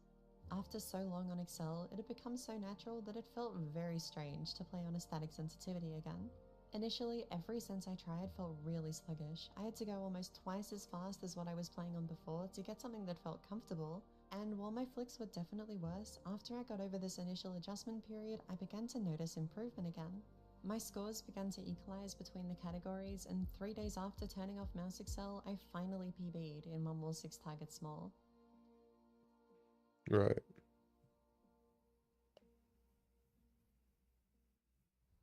After so long on Accel, it had become so natural that it felt very strange to play on a static sensitivity again. Initially, every sense I tried felt really sluggish. I had to go almost twice as fast as what I was playing on before to get something that felt comfortable, and while my flicks were definitely worse, after I got over this initial adjustment period, I began to notice improvement again. My scores began to equalize between the categories, and 3 days after turning off Mouse Accel, I finally PB'd in 1 target small. Right.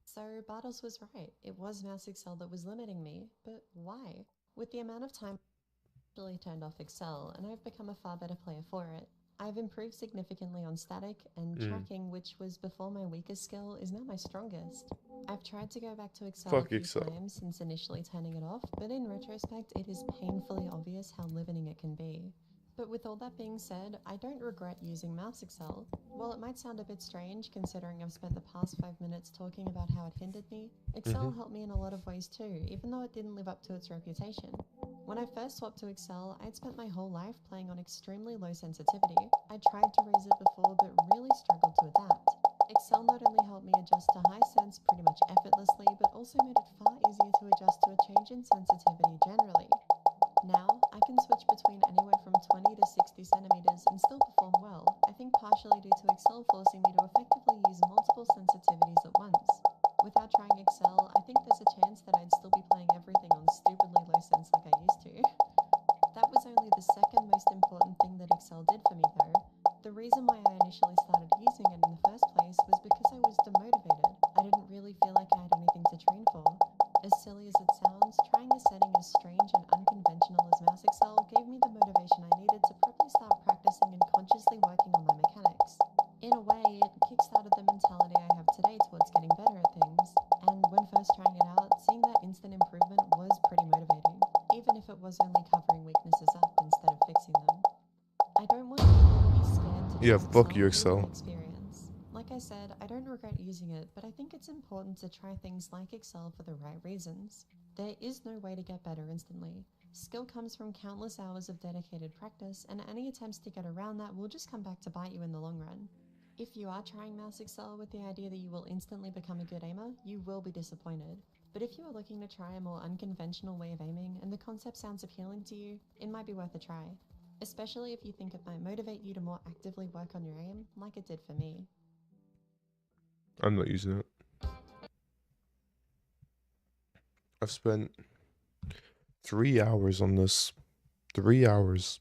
So Bartos was right. It was Mouse Accel that was limiting me, but why? With the amount of time I actually turned off Accel, and I've become a far better player for it. I've improved significantly on static, and tracking, which was before my weakest skill, is now my strongest. I've tried to go back to Accel a few times since initially turning it off, but in retrospect, it is painfully obvious how limiting it can be. But with all that being said, I don't regret using Mouse Accel. While it might sound a bit strange considering I've spent the past 5 minutes talking about how it hindered me, Accel helped me in a lot of ways too, even though it didn't live up to its reputation. When I first swapped to Accel, I'd spent my whole life playing on extremely low sensitivity. I tried to raise it before, but really struggled to adapt. Accel not only helped me adjust to high sense pretty much effortlessly, but also made it far easier to adjust to a change in sensitivity generally. Now, I can switch between anywhere from 20 to 60 centimeters and still perform well, I think partially due to Accel forcing me to effectively use multiple sensitivities at once. Without trying Accel, I think there's a chance that I'd still be playing everything on stupidly low sense like I used to. That was only the second most important thing that Accel did for me though. The reason why I initially started using it in the first place was because I was demotivated. I didn't really feel like I had anything to train for. As silly as it sounds, trying a setting as strange and unconventional as Mouse Accel gave me the motivation I needed to properly start practicing and consciously working on my mechanics. In a way, it kickstarted the mentality I have today towards getting better at things, and when first trying it out, seeing that instant improvement was pretty motivating, even if it was only covering weaknesses up instead of fixing them. I don't want people to be scared to Yeah, fuck you, Accel. Accel. Experience. Like I said, I don't regret using it, but I think it's important to try things like Accel for the right reasons. There is no way to get better instantly. Skill comes from countless hours of dedicated practice, and any attempts to get around that will just come back to bite you in the long run. If you are trying Mouse Accel with the idea that you will instantly become a good aimer, you will be disappointed. But if you are looking to try a more unconventional way of aiming and the concept sounds appealing to you, it might be worth a try. Especially if you think it might motivate you to more actively work on your aim, like it did for me. I'm not using it. I've spent 3 hours on this. 3 hours.